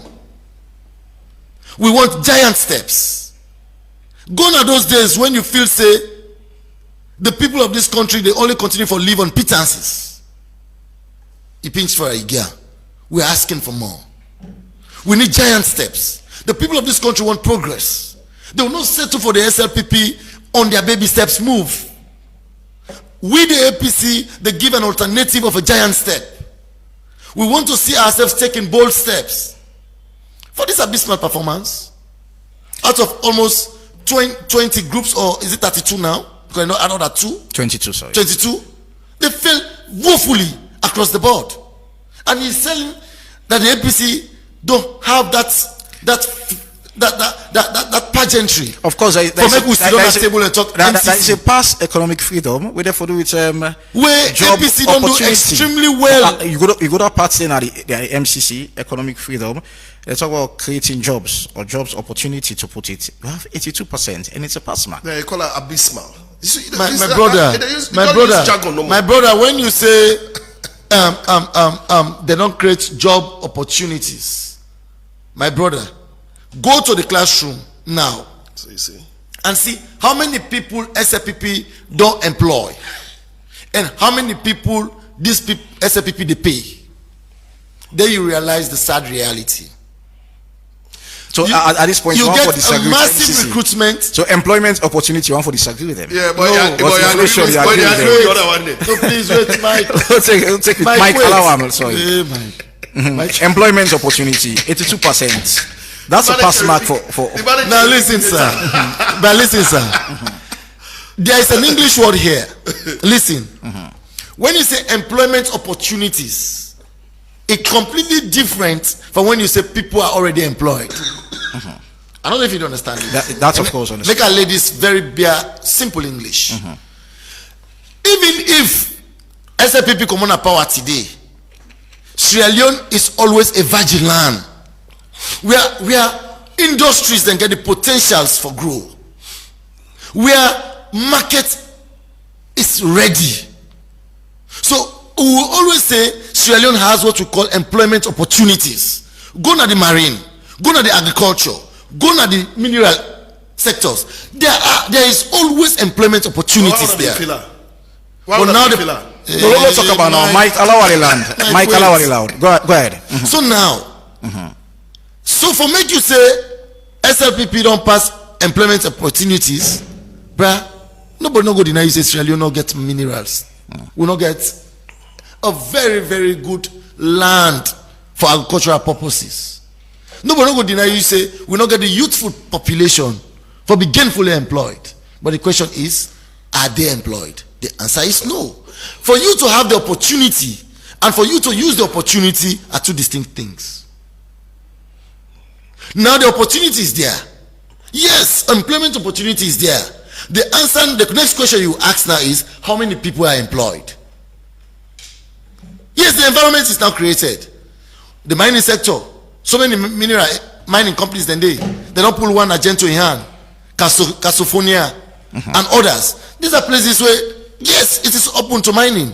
We want giant steps. Gone are those days when you feel say the people of this country they only continue for live on pittances. He pinch for a year. We're asking for more. We need giant steps. The people of this country want progress. They will not settle for the SLPP on their baby steps move. We the APC they give an alternative of a giant step. We want to see ourselves taking bold steps. For this abysmal performance, out of almost 20 groups, or is it 32 now? Because I know that 22, sorry. 22. They fail woefully across the board. And he's saying that the APC don't have that that pageantry. Of course, there For make we sit on that table and talk that is MCC. a past economic freedom. We therefore do it. Where Job APC don't do opportunity. extremely well. You go to part saying the MCC economic freedom. They talk about creating jobs or jobs opportunity to put it. You have 82%, and it's a pass mark. They call it abysmal. You see, My this- brother, they my don't brother, use jargon no more. my brother, when you say they don't create job opportunities, my brother, go to the classroom now So you see, and see how many people SLPP don't employ and how many people these people SLPP they pay. Then you realize the sad reality. So at this point, you want get for a disagree with massive MCC. recruitment. So employment opportunity, you want for disagree with them. yeah, but No, yeah, but you inflation, agree you with- but agree you with agree them. with the other one there. So please wait, Mike. take it. Mike wait. Alawam, sorry. Mike. Employment opportunity, 82%. That's a pass mark for. The manager- Now listen, sir. But listen, sir. There is an English word here. Listen. When you say employment opportunities, it's completely different from when you say people are already employed. I don't know if you understand it. That's of course understood. Make our ladies very bare, simple English. Even if SLPP come on power today, Sierra Leone is always a virgin land. Where industries then get the potentials for growth. Where market is ready. So we will always say Sierra Leone has what we call employment opportunities. Go to the marine, go to the agriculture, go to the mineral sectors. There is always employment opportunities there. Why But would now that be the- filler? So let's talk about now. Mike Alawari land. Mike wait. Alawari land. Go ahead. So now, so for make you say SLPP don't pass employment opportunities, bruh, nobody no go deny you say Sierra Leone no get minerals. We not get a very, very good land for agricultural purposes. Nobody no go deny you say we not get the youthful population for be gainfully employed. But the question is, are they employed? The answer is no. For you to have the opportunity and for you to use the opportunity are two distinct things. Now the opportunity is there. Yes, employment opportunity is there. The answer, the next question you ask now is, how many people are employed? Yes, the environment is now created. The mining sector, so many mineral mining companies, then they don't pull one agenda in hand, Casophonia and others. These are places where, yes, it is open to mining.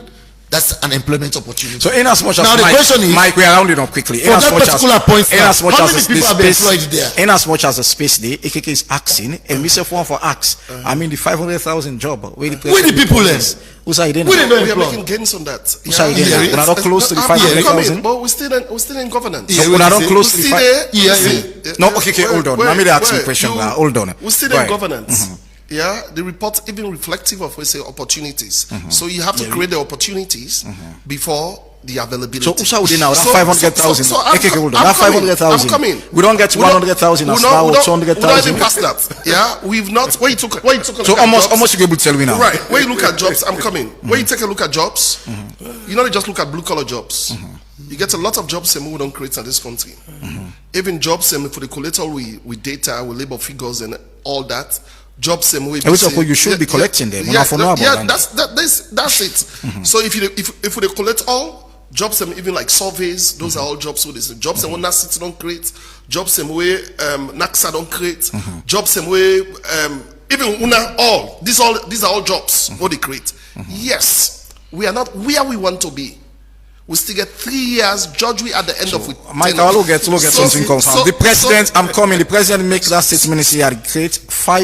That's an employment opportunity. So in as much as Now the question is, Mike, we are rounding up quickly. for that particular point, in as much how as many the people have been space, employed there? in as much as the space day, AKK is asking, and we say one for ask. I mean the 500,000 job. Where the people is? Who's Where they don't We are employ? making gains on that. Who's we're not close to the I'm coming, 500,000. but we're still in governance. Yeah, We're what not you say? close to the See 5. there? Yeah, See, yeah. No, okay, hold on. Let me ask you a question. Hold on. We're still Go in ahead. governance. Yeah, the report even reflective of, we say, opportunities. So you have to create the opportunities before the availability. So Usa would now that So- 500,000. so I'm AKK, hold on. I'm That coming. 500,000. I'm coming. We don't get We don't- 100,000 as we don't- now, we don't- 200,000. We don't even pass that. Yeah, we've not. When you took a So look at almost jobs, you be able to tell me now. right. When you look at jobs, I'm coming. When you take a look at jobs, you don't just look at blue collar jobs. You get a lot of jobs we don't create in this country. Even jobs for the collateral with data, with labor figures and all that. Jobs we Which of course you should be collecting them. We don't know about yeah, that. that's it. So if we collect all jobs even like surveys, those are all jobs with this. Jobs and not city don't create, jobs and way Naxa don't create, jobs and way even Una all these are all jobs what they create. Yes, we are not where we want to be. We still get 3 years. Judge, we at the end of it. Mike, I'll get something confirmed. The president, I'm coming. The president makes that statement. He had create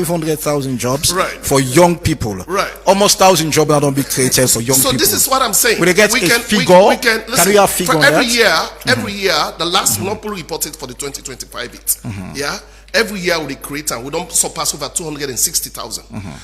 500,000 jobs Right. for young people. Right. Almost 1,000 jobs that don't be created for young So people. this is what I'm saying. Will they get a figure? Can we have figure for on every that? year, the last monopoly reported for the 2025 it. Yeah, every year we create and we don't surpass over 260,000.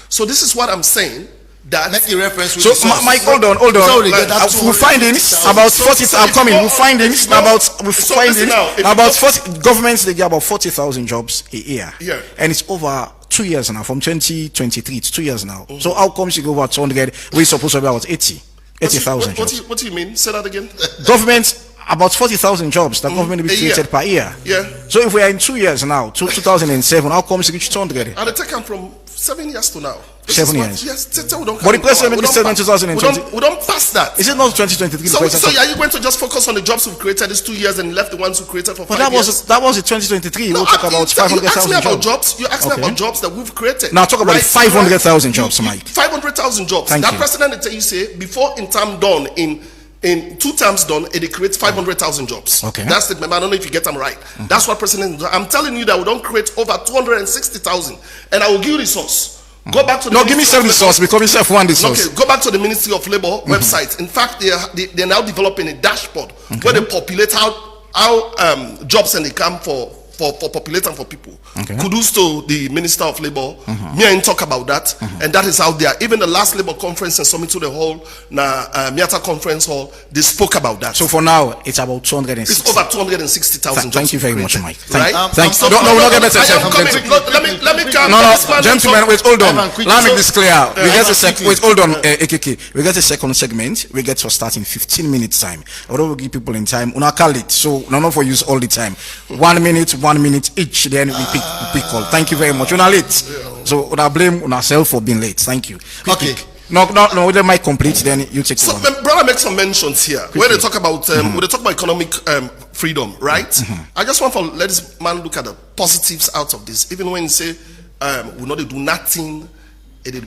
So this is what I'm saying. That Make the reference with So, the source. Mike, hold on. So they get that We're finding 260,000. about 40. I'm coming. We're finding So listen now, if you about go- 40 governments. They get about 40,000 jobs a year. Yeah. And it's over 2 years now. From 2023, it's 2 years now. So how comes you go over 200? We're supposed to be about 80,000 jobs. What do you mean? Say that again. Governments about 40,000 jobs that government will be created per year. Yeah. So if we are in 2 years now, 2007, how come it's reached 200? And they take them from 7 years to now. 7 years. Yes, we don't. But the president said in 2020. We don't pass that. Is it not 2023? So are you going to just focus on the jobs we've created these 2 years and left the ones we created for 5 years? That was the 2023. No, we'll talk about 500,000 jobs. You asked me about jobs that we've created. Now talk about 500,000 jobs, Mike. 500,000 jobs. Thank that you. president, you say, before in term done, in 2 terms done, it creates 500,000 jobs. Okay. That's it, I don't know if you get them right. That's what president. I'm telling you that we don't create over 260,000, and I will give you the source. Go back to the No, give me some resource because yourself one resource. Okay, go back to the Ministry of Labor website. In fact, they're now developing a dashboard where they populate how jobs and they come for populating for people. Okay. Kudos to the Minister of Labor. Me and talk about that, and that is out there. Even the last Labor conference and summit to the hall, Miata Conference Hall, they spoke about that. So for now, it's about 260. It's over 260,000 jobs. Thank you very much, Mike. Right? Thanks. So Let me come. No, gentlemen, wait, hold on. Let me make this clear. We get a second. Wait, hold on, AKK. We get a second segment. We get to start in 15 minutes time. Although we give people in time, una call it. So none of you use all the time. 1 minute each. Then we pick call. Thank you very much. Una late. So una blame una self for being late. Thank you. Okay. No. Let my complete. Then you take. So, brother, make some mentions here when they talk about when they talk about economic freedom, right? I just want to let this man look at the positives out of this. Even when you say we know they do nothing, they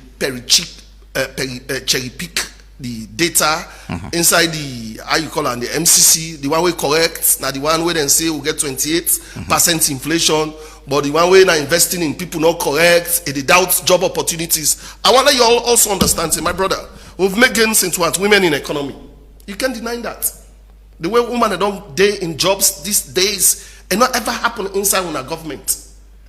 cherry pick the data inside the how you call it, the MCC, the one way correct, now the one way then say we get 28% inflation, but the one way now investing in people not correct, it doubts job opportunities. I want you all also understand, say, my brother, we've made gains into what women in economy. You can't deny that. The way women don't day in jobs these days, it not ever happen inside our government.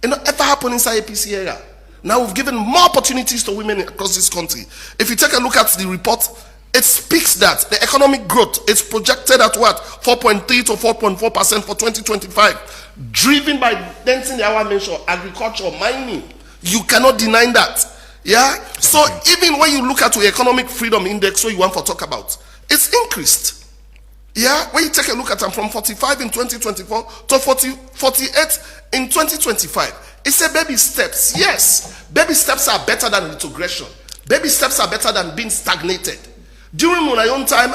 It not ever happen inside APC area. Now we've given more opportunities to women across this country. If you take a look at the report, it speaks that the economic growth is projected at what? 4.3 to 4.4% for 2025, driven by dancing the hour mentioned, agriculture, mining. You cannot deny that. Yeah. So even when you look at the economic freedom index, what you want to talk about, it's increased. Yeah. When you take a look at them from 45 in 2024 to 48 in 2025. It's a baby steps. Yes, baby steps are better than retrogression. Baby steps are better than being stagnated. During my own time,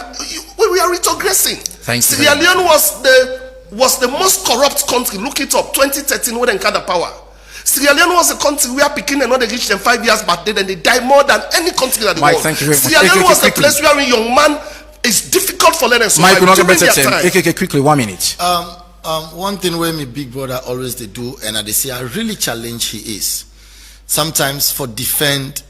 we are retrogressing. Sierra Leone was the most corrupt country. Look it up. 2013, when they had the power. Sierra Leone was a country where Pekin and not they reached them 5 years back then, and they die more than any country in the world. Thank you very much. Sierra Leone was the place where a young man is difficult for them to survive. Mike, we're not during better their time. AKK, quickly, 1 minute. One thing where my big brother always they do, and they say I really challenge he is. Sometimes for defend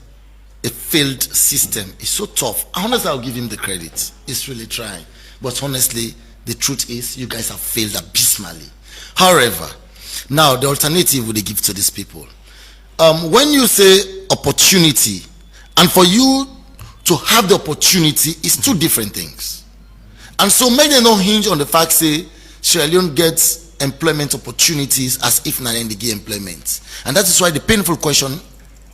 a failed system is so tough. Honestly, I'll give him the credit. He's really trying. But honestly, the truth is you guys have failed abysmally. However, now the alternative would they give to these people? When you say opportunity, and for you to have the opportunity is two different things. And so many don't hinge on the fact say Sierra Leone gets employment opportunities as if not they get employment. And that is why the painful question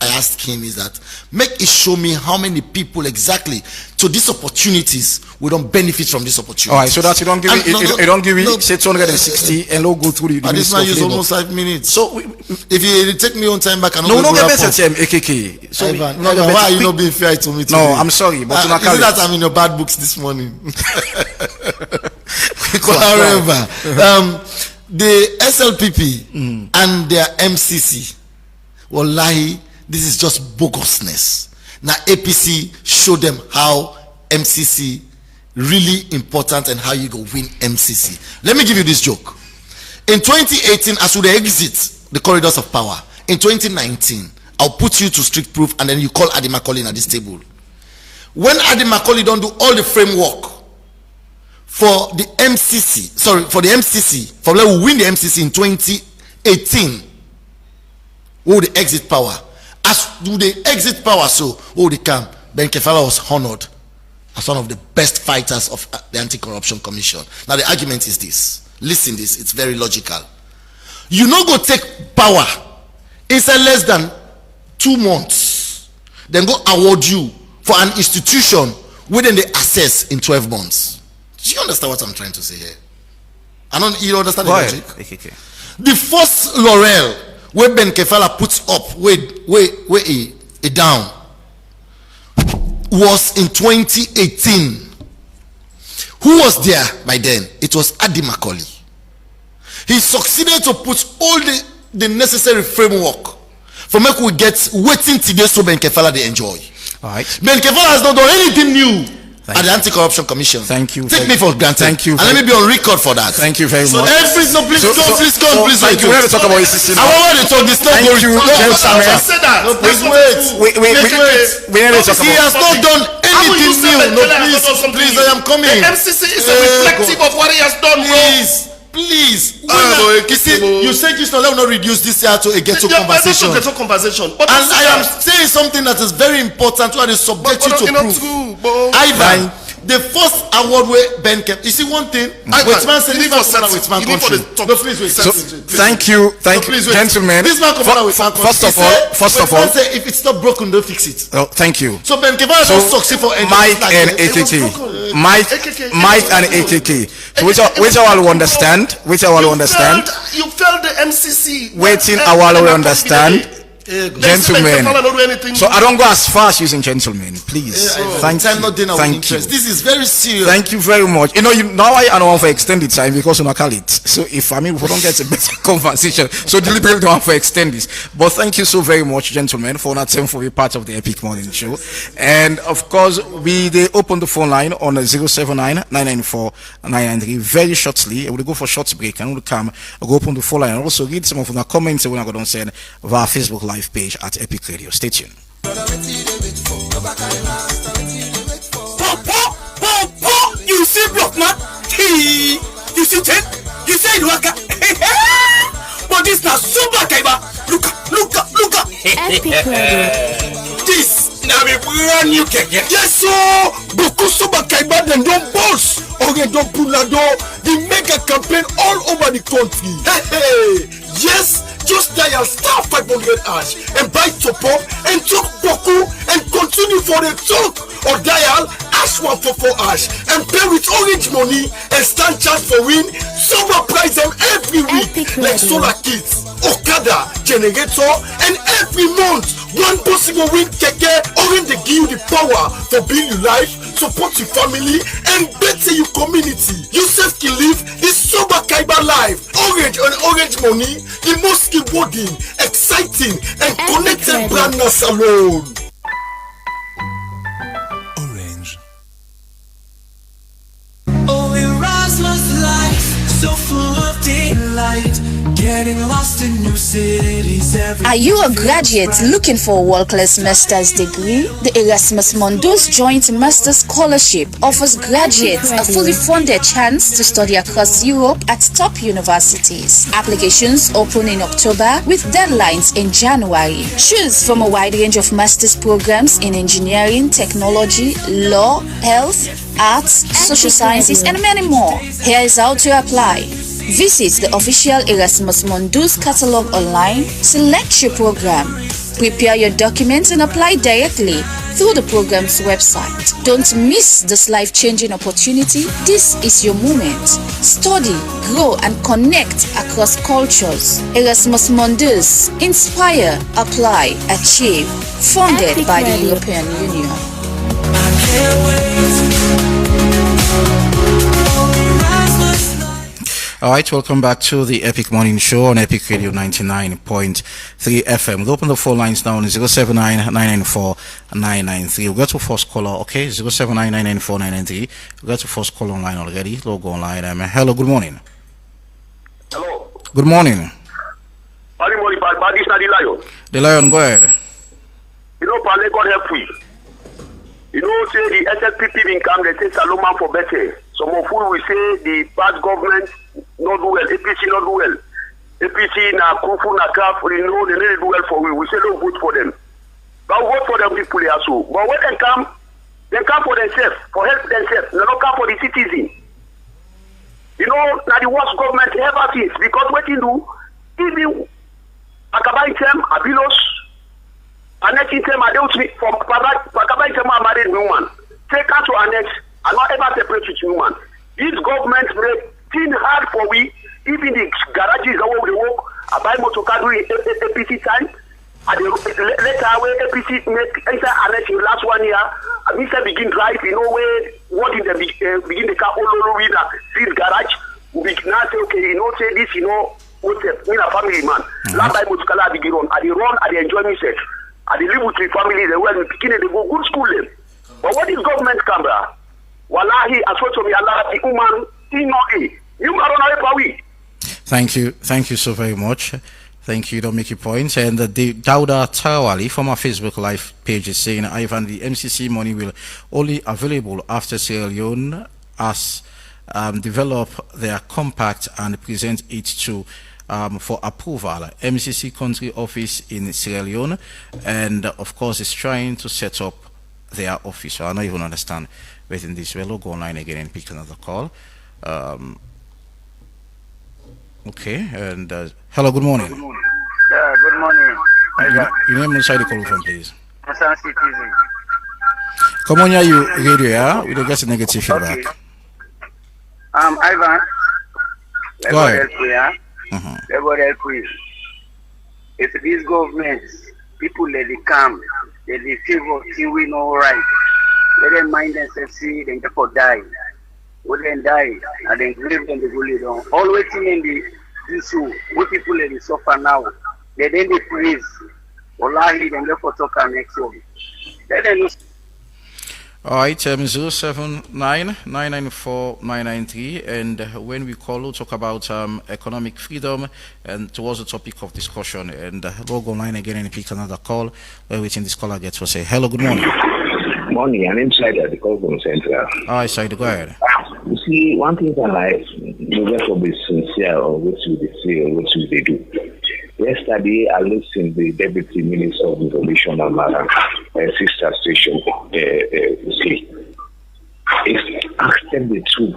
I asked him is that make it show me how many people exactly to these opportunities we don't benefit from this opportunity. All right, so that you don't give me, don't give me say 260 and go through the this man use almost 5 minutes. So if you take me on time back, and no get better time AKK. So Ivan, why are you not being fair to me today? No, I'm sorry, but is it that I'm in your bad books this morning? However, the SLPP and their MCC, wallahi, this is just bogusness. Now APC show them how MCC really important and how you go win MCC. Let me give you this joke. In 2018, as we exit the corridors of power, in 2019, I'll put you to strict proof and then you call Adi Macaulay at this table. When Adi Macaulay don't do all the framework for the MCC, for let we win the MCC in 2018, we would exit power. As do they exit power, so they come. Ben Kefala was honored as one of the best fighters of the Anti-Corruption Commission. Now the argument is this. Listen this, it's very logical. You no go take power inside less than 2 months, then go award you for an institution within the access in 12 months. Do you understand what I'm trying to say here? You understand the Go ahead, logic? AKK. The first laurel where Ben Kefala puts up, where a down, was in 2018. Who was there by then? It was Adi Macaulay. He succeeded to put all the necessary framework for make we get waiting today so Ben Kefala they enjoy. All right. Ben Kefala has not done anything new at the Anti-Corruption Commission. Thank you. Take me for granted. Thank you. And let me be on record for that. Thank you very much. Please come. Please thank you. We're going to talk about ACC now. I want to talk this. Thank you, gentlemen. No, please wait. We need to talk He about. has not done anything new. No, please, I am coming. The MCC is a reflective of what he has done, bro. Please. You said this now, let me not reduce this here to a ghetto conversation. But And I am saying something that is very important to subject you to prove. Ivan, the first award where Ben kept, you see one thing, Whitman said this man come out with man country. No, please wait. So, thank you, gentlemen. This man come out with man country. First of all, say if it's not broken, don't fix it. oh, thank you. So Ben Kefala don't succeed for anything. Mike and AKK. Mike and AKK. Which I will understand. You failed the MCC. Waiting a while we understand. Gentlemen, so I don't go as far as using gentlemen, please. Thank you. This is very serious. Thank you very much. Now I don't want to extend the time because I call it. So if we don't get a better conversation, so deliberately don't want to extend this. But thank you so very much, gentlemen, for not for being part of the Epic Morning Show. And of course, they open the phone line on 079-994-993 very shortly. We'll go for a short break and we'll come go open the phone line and also read some of the comments we're going to send via Facebook Live page at Epic Radio. Stay tuned. You see block man? You see ten? You say waka? But this na super kaiba. Look. Epic Radio. This na be brand new keke. Yes so beaucoup super kaiba dem don boss. Oge don punado the mega campaign all over the country. Hey. Yes, just dial star 500 hash and buy top up and talk boku and continue for the talk, or dial hash 144 hash and pay with orange money and stand chance for win super prize them every week like solar kits, Okada, generator, and every month one possible win keke. Orange they give you the power to build your life, support your family, and better your community. You self can live this super kaiba life. Orange and orange money, the most rewarding, exciting, and connected brand na salon. Orange. Oh, Erasmus life, so full of daylight, getting lost in new cities every. Are you a graduate looking for a world-class master's degree? The Erasmus Mundus Joint Master's Scholarship offers graduates a fully funded chance to study across Europe at top universities. Applications open in October with deadlines in January. Choose from a wide range of master's programs in engineering, technology, law, health, arts, social sciences, and many more. Here is how to apply. Visit the official Erasmus Mundus catalog online, select your program, prepare your documents, and apply directly through the program's website. Don't miss this life-changing opportunity. This is your moment. Study, grow, and connect across cultures. Erasmus Mundus. Inspire, apply, achieve. Funded by the European Union. I can't wait. All right, welcome back to the Epic Morning Show on Epic Radio 99.3 FM. We'll open the phone lines now on 079-994-993. We'll get to first caller, okay? 079-994-993. We'll get to first caller online already. Logo online. Hello, good morning. Hello. Good morning. Good morning, This is the Lion. The Lion, go ahead. Pale, God help we. Say the SLPP bin come, they say Saloma for better. Some of who will say the bad government not do well, APC not do well. APC na Kufu na Kaf, they really do well for we. We say don't vote for them. But vote for them people here so. But when they come for themselves, for help themselves. They don't come for the citizen. Now the worst government ever since. Because what you do, even Akabai Tem, Abilos, annex them are dealt with from Akabai Tem are married woman. Take out to annex. I not ever separate with woman. This government make things hard for we. Even the garages where we work, I buy motor car during APC time. And later when APC make enter arrest in last 1 year, and Mr. begin drive, where what in the begin the car all over see the garage. We now say, okay, say this, what's me a family man. Last time motor car begin run, I run, I enjoy myself. I live with my family, they were beginning to go good school then. But what is government camera? Wallahi, as well to me, Allah, the woman, you are we. Thank you so very much. Thank you, don't make your point. And the Dauda Tarawali from our Facebook live page is saying, Ivan, the MCC money will only available after Sierra Leone as develop their compact and present it to for approval. MCC country office in Sierra Leone, and of course is trying to set up their office. So I don't even understand within this. We'll go online again and pick another call. Okay, and hello, good morning. Yeah, good morning. Your name inside the call from, please. Concern citizen. Come on, you radio, yeah? We don't get negative feedback. Okay. Ivan. Go ahead. If these governments, people let it come, let it favor till we know right. Let them mind themselves, see, then for die. When they die, and then grave them the bully down. All waiting in the issue, what people let it suffer now. They then they praise. Wallahi, then therefore talk our next one. Let them know. All right, 079-994-993, and when we call, we'll talk about economic freedom and towards the topic of discussion. And we'll go online again and pick another call. We're waiting this caller gets to say hello, good morning. Morning, I'm inside at the call from Central. All right, Said, go ahead. You see, one thing in life, you have to be sincere or what should they say or what should they do. Yesterday, I listened to the Deputy Minister of Information and sister station, asked them the truth.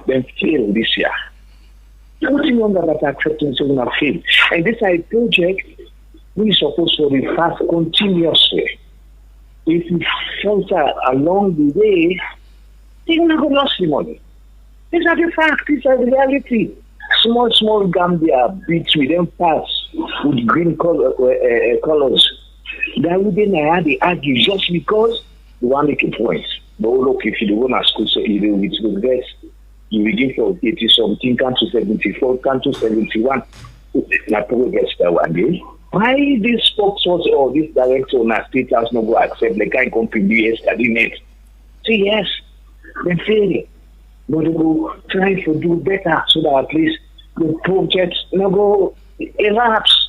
They failed this year. Nothing wonder that acceptance is going to fail. And this is a project we are supposed to be fast continuously. If you filter along the way, they're not going to lose the money. These are the facts, these are the reality. Small Gambia beats with them pass with green colors. That wouldn't have the argue just because you want to make a point. But look, if you don't want to school, so you do it with this, you begin from 80 something, come to 74, come to 71. Not progress that one day. Why this spokesperson or this director on a state house not go accept the kind of company yesterday net? Say yes, they're failing. But they go try to do better so that at least the project no go elapse.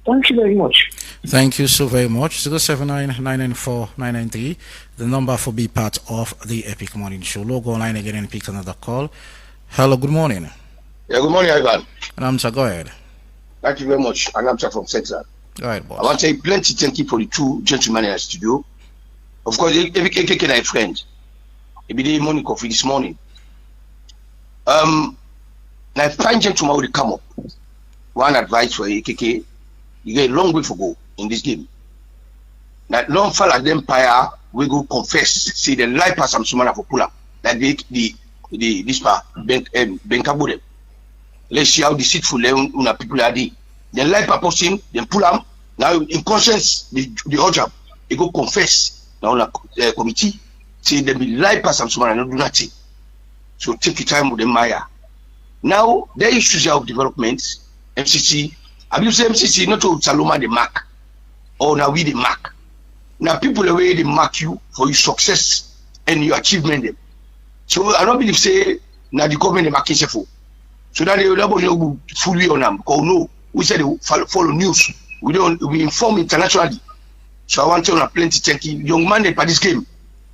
Thank you very much. Thank you so very much. 079-994-993, the number for be part of the Epic Morning Show. Logo online again and pick another call. Hello, good morning. Yeah, good morning, Ivan. And Amsa, go ahead. Thank you very much. And Amsa from Central. Go ahead, boss. I want to say plenty thank you for the two gentlemen in the studio. Of course, every AKK is a friend. Every day morning coffee this morning. Now, fine gentlemen will come up. One advice for AKK: you get a long way to go in this game. Now, long fall at the empire, we go confess, see the life pass some sumana for pull up. That the this part Benkabure. Let's see how deceitful una people are. Then life purpose him, then pull up. Now in conscience, the job, they go confess. Now on a committee, say they be life pass some sumana and do nothing. So take your time with the Maya. Now, the issues of development, MCC, I believe MCC not to Saloma the mark, or now we the mark. Now people the way they mark you for your success and your achievement. Them. So I don't believe say now the government the marking for. So that they will fully on them. Because no, we said they follow news. We inform internationally. So I want to plenty thank you. Young man they play this game.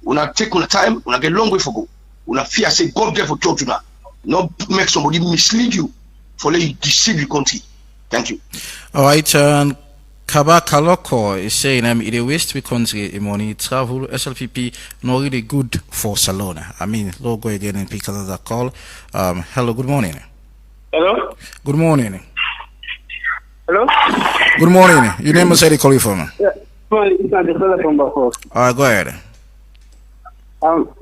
Una take on time, una get long way for go. Una fear say God there for talk to now. Not make somebody mislead you for let you deceive the country. Thank you. All right, Kaba Kaloko is saying it a waste we country money travel SLPP not really good for Salona. I mean, we'll go again and pick another call. Hello, good morning. Hello? Good morning. Hello? Good morning. Your name is Eddie calling from. Yeah, it's not the fella from Bafos. All right, go ahead.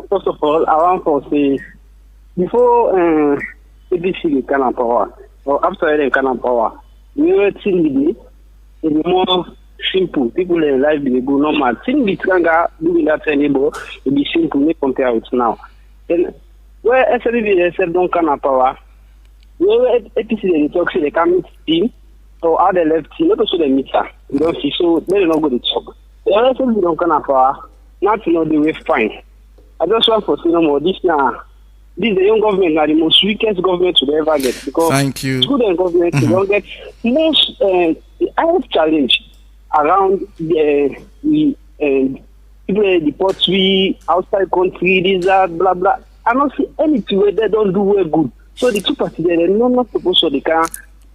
First of all, I want to say before APC they can power, or after they can power, we were seeing the more simple. People in life they go normal. Thing with Kanga doing that anymore, it be simple. We compare it now. Then where SLPP they said don't can power, where APC they talk say they can meet team or how they left team, not also they meet her. You don't see, so they don't go to talk. The SLPP don't can power. Not to know the way fine. I just want to say no more. This now. This the young government are the most weakest government to ever get because thank you. Student government they don't get most the highest challenge around the people deport we outside country, this that blah blah. I don't see anything where they don't do well good. So the two parties they're not supposed to they can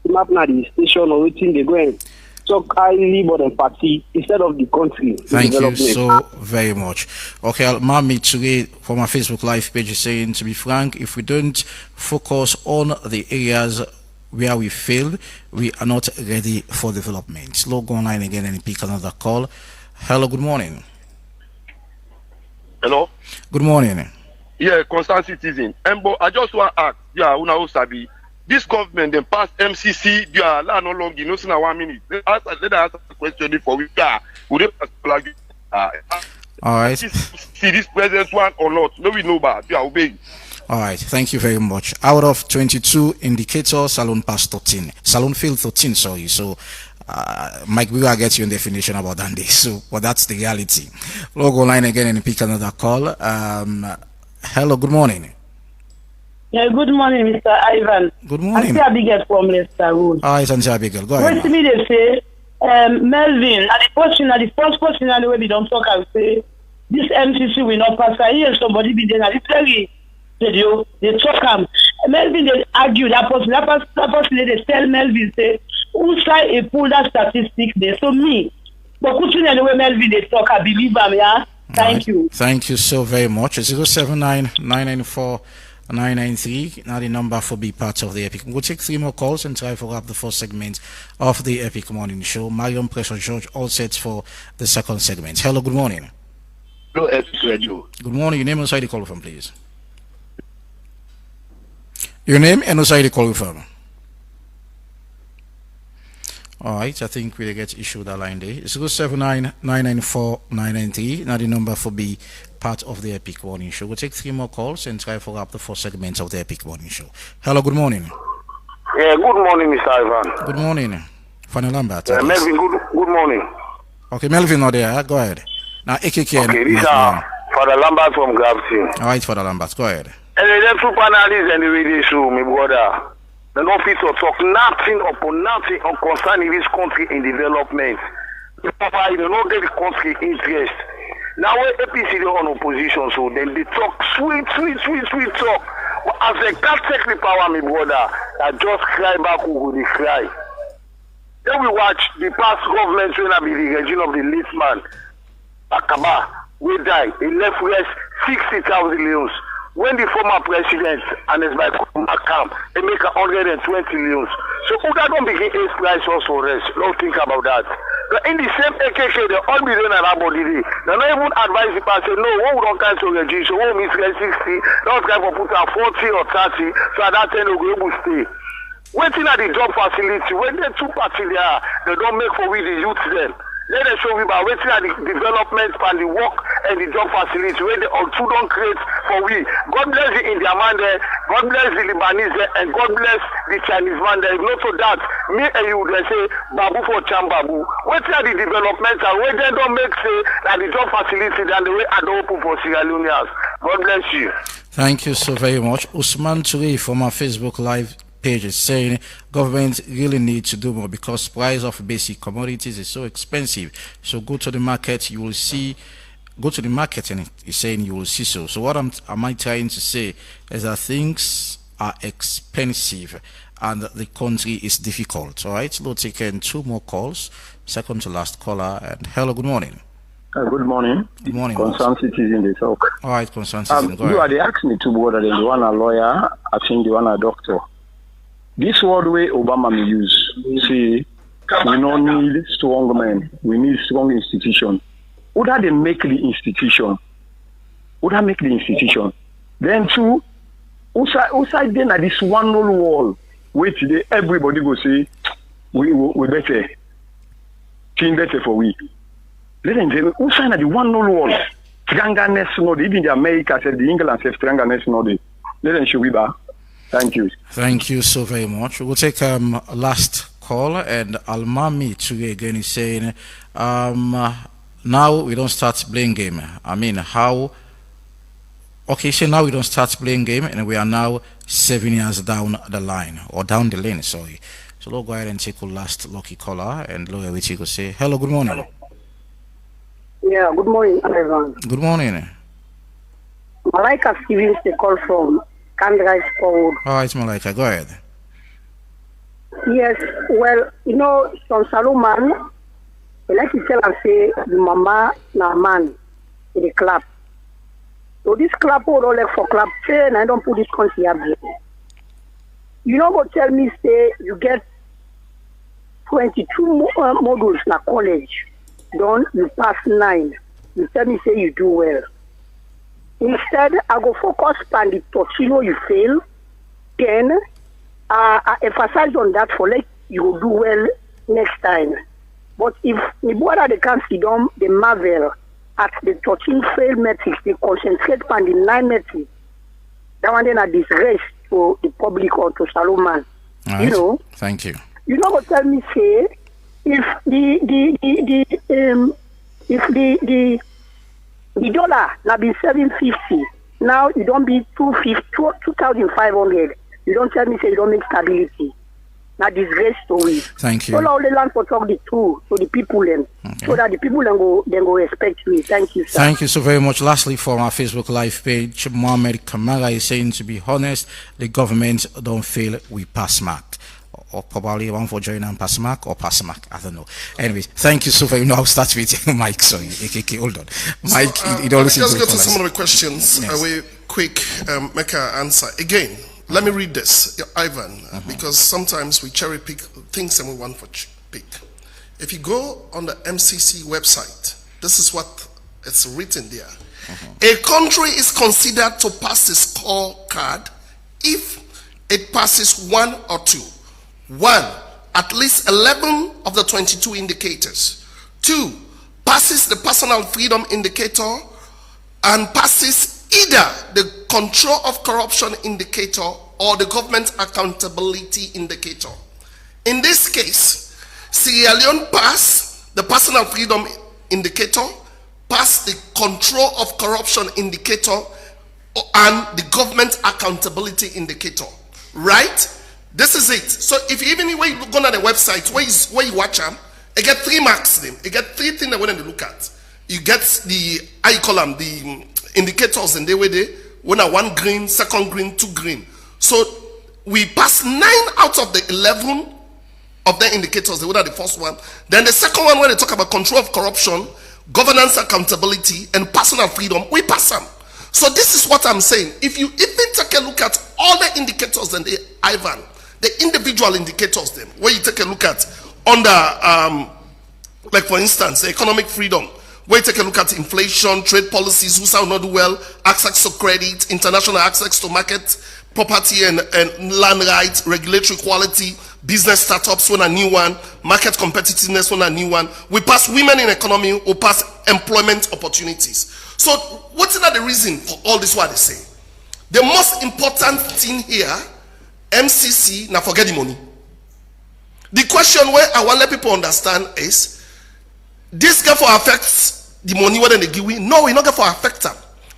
map now the station or waiting they go and talk highly about the party instead of the country. Thank you so very much. Okay, Mami today for my Facebook Live page is saying, to be frank, if we don't focus on the areas where we failed, we are not ready for development. Let's go online again and pick another call. Hello, good morning. Hello. Good morning. Yeah, concerned citizen. Embo, I just want to ask, yeah, una sabi. This government then passed MCC. They are no longer. You know, in 1 minute. Let us ask a question for we are. Would they pass? All right. See this present one or not? No, we know about. They are obeying. All right, thank you very much. Out of 22 indicators, Salon passed 13. Salon failed 13, sorry. So, Mike, we will get you a definition about that day. So, but that's the reality. We'll go online again and pick another call. Hello, good morning. Yeah, good morning, Mr. Ivan. Good morning. I'm Abigail from Leicester Road. All right, Abigail, go ahead. What to me they say, Melvin, at the first question where we don't talk and say, this MCC will not pass. I hear somebody be there, literally, they talk Melvin, they argue, that person, they tell Melvin, say, who side a pull that statistic there? So me, but could you know the way Melvin, they talk, I believe them, yeah? Thank you. Thank you so very much. 079-994-993. Now the number for be part of the Epic. We'll take 3 more calls and try for up the first segment of the Epic Morning Show. Mariam Pressure George all set for the second segment. Hello, good morning. Hello, Epic Radio. Good morning. Your name and side you call from, please. Your name and side you call from. All right, I think we'll get issued that line there. 079-994-993. Now the number for be part of the Epic Morning Show. We'll take 3 more calls and try for up the 4 segments of the Epic Morning Show. Hello, good morning. Yeah, good morning, Mr. Ivan. Good morning. Fanny Lambert. Melvin, good morning. Okay, Melvin not there. Go ahead. Now, AKK. Okay, these are Father Lambert from Gravity. All right, Father Lambert, go ahead. And then 2 panelists and the radio show, my brother. The officer talk nothing upon nothing on concerning this country in development. They don't get the country interest. Now when APC are on opposition, so then they talk sweet talk. But as they can't take the power, my brother, I just cry back who they cry. Then we watch the past government when I be the regime of the late man, Akaba, we die. He left us 60,000 leons. When the former president and his wife come, they make 120 million. So who that don't begin ace price also rest? Don't think about that. But in the same AKK, they all be doing about it. They don't even advise the person, no, we don't cancel the G, so we miss 60, don't try to put out 40 or 30, so at that time we will stay. Waiting at the job facility, when the 2 parties there, they don't make for we the youth then. Let us show you about waiting at the development and the work and the job facility where they all 2 don't create for we. God bless the Indian man there, God bless the Lebanese there, and God bless the Chinese man there. If not for that, me and you would say Babu for Chambabu. Waiting at the development and where they don't make say that the job facility and the way I don't open for Sierra Leoneans. God bless you. Thank you so very much. Usman Touré from our Facebook Live page is saying government really needs to do more because price of basic commodities is so expensive. So go to the market, you will see. Go to the market and he's saying you will see so. So what am I trying to say is that things are expensive and the country is difficult. All right, we'll take in 2 more calls. Second to last caller. And hello, good morning. Good morning. Good morning. Concerned citizen, they talk. All right, concerned citizen. Go you ahead. are the asking me 2 brother, the one a lawyer, I think the one a doctor. This word way Obama may use, see, we don't need strong men. We need strong institution. Would that they make the institution? Would that make the institution? Then 2, outside then at this one little wall, wait today, everybody go say, we better. Team better for we. Let them say, outside at the one little wall, Stranganess no, even the America said, the England said, Stranganess no, let them show we back. Thank you. Thank you so very much. We'll take a last call, and Almami today again is saying, now we don't start playing game. I mean, how? Okay, so now we don't start playing game, and we are now 7 years down the line, or down the lane, sorry. So let's go ahead and take a last lucky caller, and look at which you could say, hello, good morning. Yeah, good morning, everyone. Good morning. Malaika Stevens, the call from Kandrai Forward. Oh, it's Malaika, go ahead. Yes, well, you know, from Salomon, I like to tell and say, the mama, na man, in the club. So this club, all like for club, and I don't put this country up there. You know what tell me, say, you get 22 modules na college, done, you pass 9. You tell me, say, you do well. Instead, I go focus on the Torchino you fail, then I emphasize on that for like you will do well next time. But if the board they can't see them, they marvel at the 13 fail metrics, they concentrate on the 9 metrics. That one then a disgrace to the public or to Salomon. Right. You know? Thank you. You know what tell me say if the dollar now be 750, now you don't be 2,500. You don't tell me say you don't make stability. Now disgrace to we. Thank you. So all the land for talk the truth to the people then, so that the people then go respect me. Thank you, sir. Thank you so very much. Lastly, from our Facebook live page, Mohammed Kamara is saying, to be honest, the government don't feel we pass mark. Or probably one for join and pass mark or pass mark. I don't know. Anyway, thank you so very much. I'll start with Mike. Sorry, AKK, hold on. Mike, so, it always let's go to some of the questions. Yes. We quick make our answer. Again, let me read this, Ivan, because sometimes we cherry pick things and we want for pick. If you go on the MCC website, this is what it's written there. A country is considered to pass a scorecard if it passes one or two. 1, at least 11 of the 22 indicators. 2, passes the personal freedom indicator and passes either the control of corruption indicator or the government accountability indicator. In this case, Sierra Leone passed the personal freedom indicator, passed the control of corruption indicator, and the government accountability indicator. Right? This is it. So if you even when you go on the website where you watch them, you get 3 marks them. You get 3 things that when you look at. You get the the indicators and they were there. When are 1 green, 2nd green, 2 green. So we pass 9 out of the 11 of the indicators. They were the first one. Then the second one where they talk about control of corruption, governance accountability, and personal freedom, we pass them. So this is what I'm saying. If you even take a look at all the indicators and the Ivan, the individual indicators them, where you take a look at under like for instance economic freedom, where you take a look at inflation, trade policies, who shall not do well, access to credit, international access to market, property and land rights, regulatory quality, business startups, one a new one, market competitiveness, one a new one. We pass women in economy, we pass employment opportunities. So what's the reason for all this what they say? The most important thing here, MCC, now forget the money. The question where I want to let people understand is, this can for affects the money whether they give we? No, we're not going for affect them.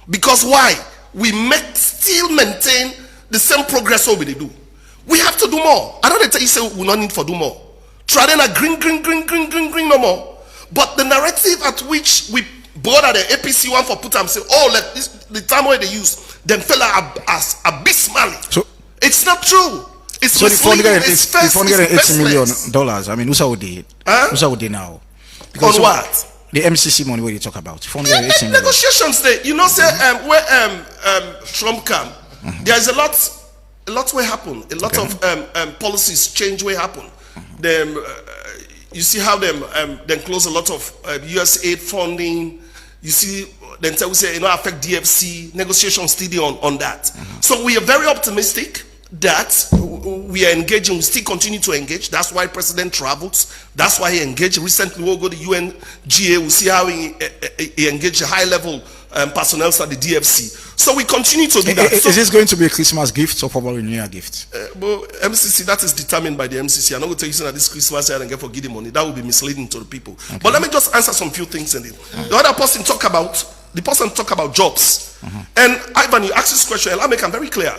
Because why? We still maintain the same progress what we do. We have to do more. I don't tell you say we not need for do more. Try then a green no more. But the narrative at which we bother the APC one for put them say, oh, like this, the time where they use them fella as abysmal. So it's not true. It's so if misleading. If $8 million, I mean, who's out there now? Because on what? The MCC money where you talk about. Negotiations there. You know, say where Trump come, there's a lot will happen. A lot of policies change will happen. Them you see how them close a lot of US aid funding. You see then we say, affect DFC, negotiations still on that. So we are very optimistic that we are engaging, we still continue to engage. That's why President travels. That's why he engaged. Recently, we'll go to UNGA, we'll see how he engaged high-level personnel at the DFC. So we continue to do that. Is this going to be a Christmas gift or probably a New Year gift? But MCC, that is determined by the MCC. I'm not going to tell you that this Christmas year and get for giving money. That will be misleading to the people. Okay. But let me just answer some few things in it. The other person talk about jobs. And Ivan, you asked this question, and I'll make it very clear.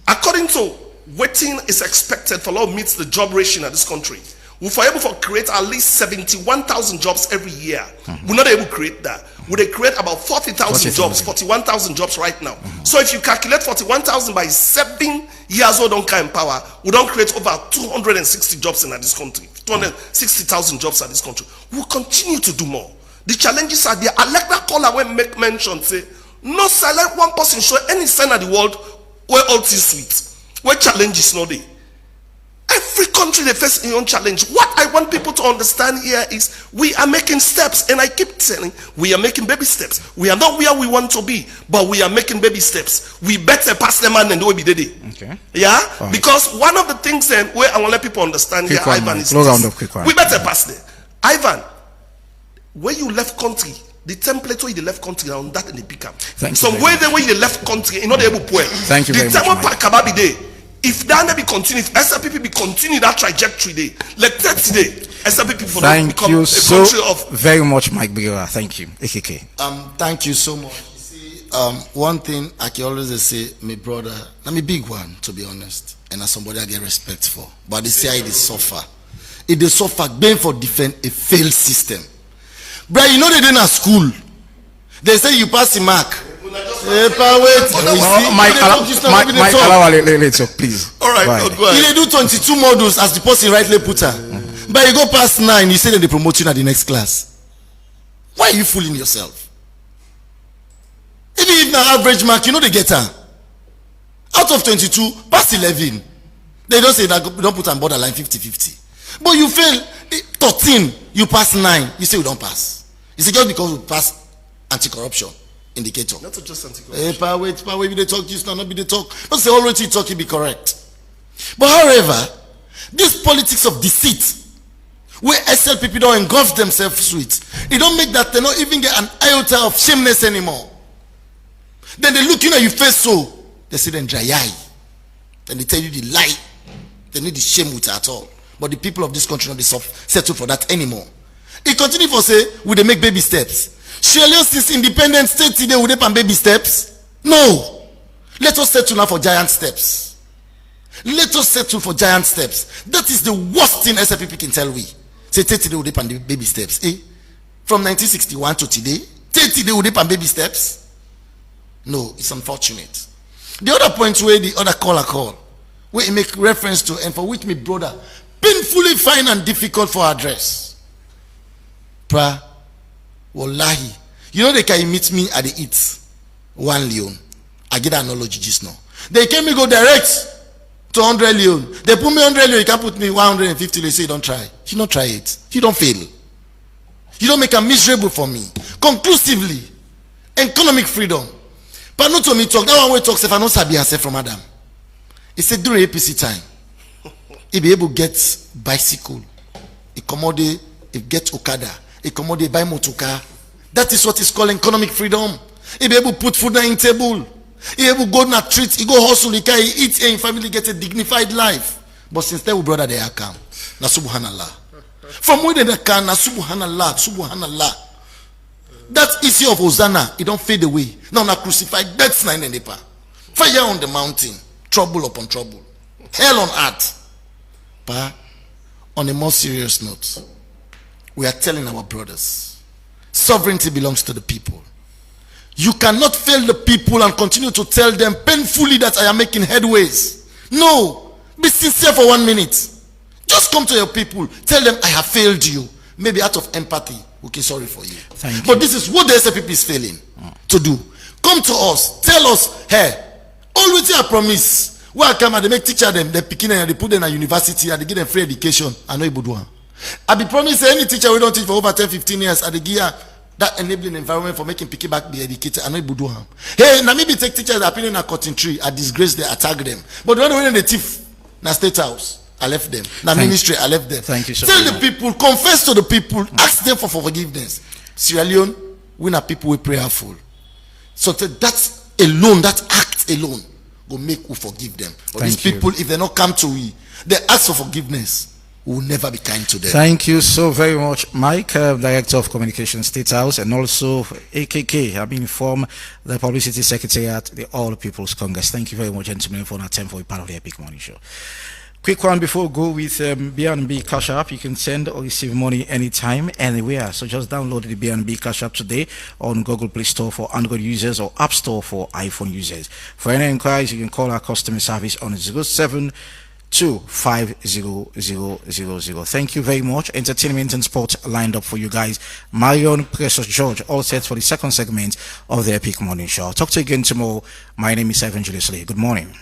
According to waiting is expected for law meets the job ratio in this country, we're able to create at least 71,000 jobs every year. We're not able to create that. We create about 40,000 jobs, 41,000 jobs right now. So if you calculate 41,000 by 7 years old on kind power, we don't create over 260 jobs in this country, 260,000 jobs in this country. We'll continue to do more. The challenges are there. I like that caller when make mention, say, no select one person show any sign of the world where all is sweet, where challenges not there. Every country they face their own challenge. What I want people to understand here is we are making steps, and I keep telling we are making baby steps. We are not where we want to be, but we are making baby steps. We better pass them on and do what we did it. Okay. Yeah? Right. Because one of the things then where I want to let people understand quick here, Ivan, is we better pass them. Ivan, where you left country, the template where you left country on that in the pick up. So where you left country, you're not able to put. Thank you very much. If that be continue, if SLPP be continue that trajectory day, let that today SLPP for thank become you a so country of very much, Mike Berewa. Thank you, AKK. Thank you so much. You see, one thing I can always say, my brother, I'm a big one to be honest, and as somebody I get respect for. But they say it is suffer. It is suffer being for defend a failed system. Bro, you know they didn't at school. They say you pass the mark. Mike, please. All right, go ahead. You do 22 modules as the person rightly put her. But you go past 9, you say that they promote you at the next class. Why are you fooling yourself? Even if na average mark, you know they get her. Out of 22, pass 11. They don't say that, don't put on borderline 50-50. But you fail 13, you pass 9, you say you don't pass. You say just because you pass anti-corruption indicator. Not just anti-corruption. Wait, they talk, you not be the talk. Don't say already talk, it be correct. But however, this politics of deceit, where SLPP don't engulf themselves with, it don't make that they don't even get an iota of shameless anymore. Then they look at your face so, they say then dry eye. Then they tell you the lie. They need the shame with it at all. But the people of this country don't settle for that anymore. It continue for say, will they make baby steps? Surely this independent state today will they pan baby steps? No. Let us settle now for giant steps. Let us settle for giant steps. That is the worst thing SLPP can tell we. Say today will they pan baby steps. From 1961 to today, today will they pan baby steps? No, it's unfortunate. The other point where the other caller call, where he make reference to, and for which me brother painfully fine and difficult for address. Wallahi, you know they can meet me at the eat 1 leon. I get that analogy just now. They came me go direct to 100 leon. They put me 100 leon. You can put me 150. They say don't try. You don't try it. You don't fail. You don't make a miserable for me. Conclusively, economic freedom. But not to me talk. That one way talks if I don't sabi answer from Adam. He said during APC time, he be able to get bicycle, he commodity, he get Okada. A commodity buy motoka. That is what is called economic freedom. He be able to put food on the table. He able to go on a treat. He go hustle. He can eat and family get a dignified life. But since then, we brother they are come. Na subhanallah. From where they can na subhanallah, subhanallah. That issue of Hosanna, it don't fade away. Now na crucified. That's nine in the pa. Fire on the mountain, trouble upon trouble, hell on earth. But on a more serious note, we are telling our brothers, sovereignty belongs to the people. You cannot fail the people and continue to tell them painfully that I am making headways. No, be sincere for 1 minute. Just come to your people, tell them I have failed you. Maybe out of empathy, we can sorry for you. Thank but you. This is what the SLPP is failing to do. Come to us, tell us, hey, always I promise. Where I come and they make teacher them, they pick in and they put them in a university and they give them free education. I know you would want. I be promised any teacher we don't teach for over 10-15 years at the gear, that enabling environment for making picky back be educated and not able to do harm. Hey, now maybe take teachers that opinion a cutting tree, I disgrace them, attack them. But when the thief, na state house, I left them. Na ministry, I left them. Thank you so Tell much. the people, confess to the people, ask them for forgiveness. Sierra Leone, we are people we prayerful. So that's alone, that act alone will make we forgive them. But these people, if they not come to we, they ask for forgiveness. We will never be kind to them. Thank you so very much, Mike, Director of Communication, State House, and also AKK. I've been informed the Publicity Secretariat, the All People's Congress. Thank you very much, gentlemen, for that time for a part of the Epic Morning Show. Quick one before we go with BNB Cash App. You can send or receive money anytime, anywhere. So just download the BNB Cash App today on Google Play Store for Android users or App Store for iPhone users. For any inquiries, you can call our customer service on 07250000. Thank you very much. Entertainment and sports lined up for you guys. Marion, Precious George, all set for the second segment of the Epic Morning Show. I'll talk to you again tomorrow. My name is Evan Julius Lee. Good morning.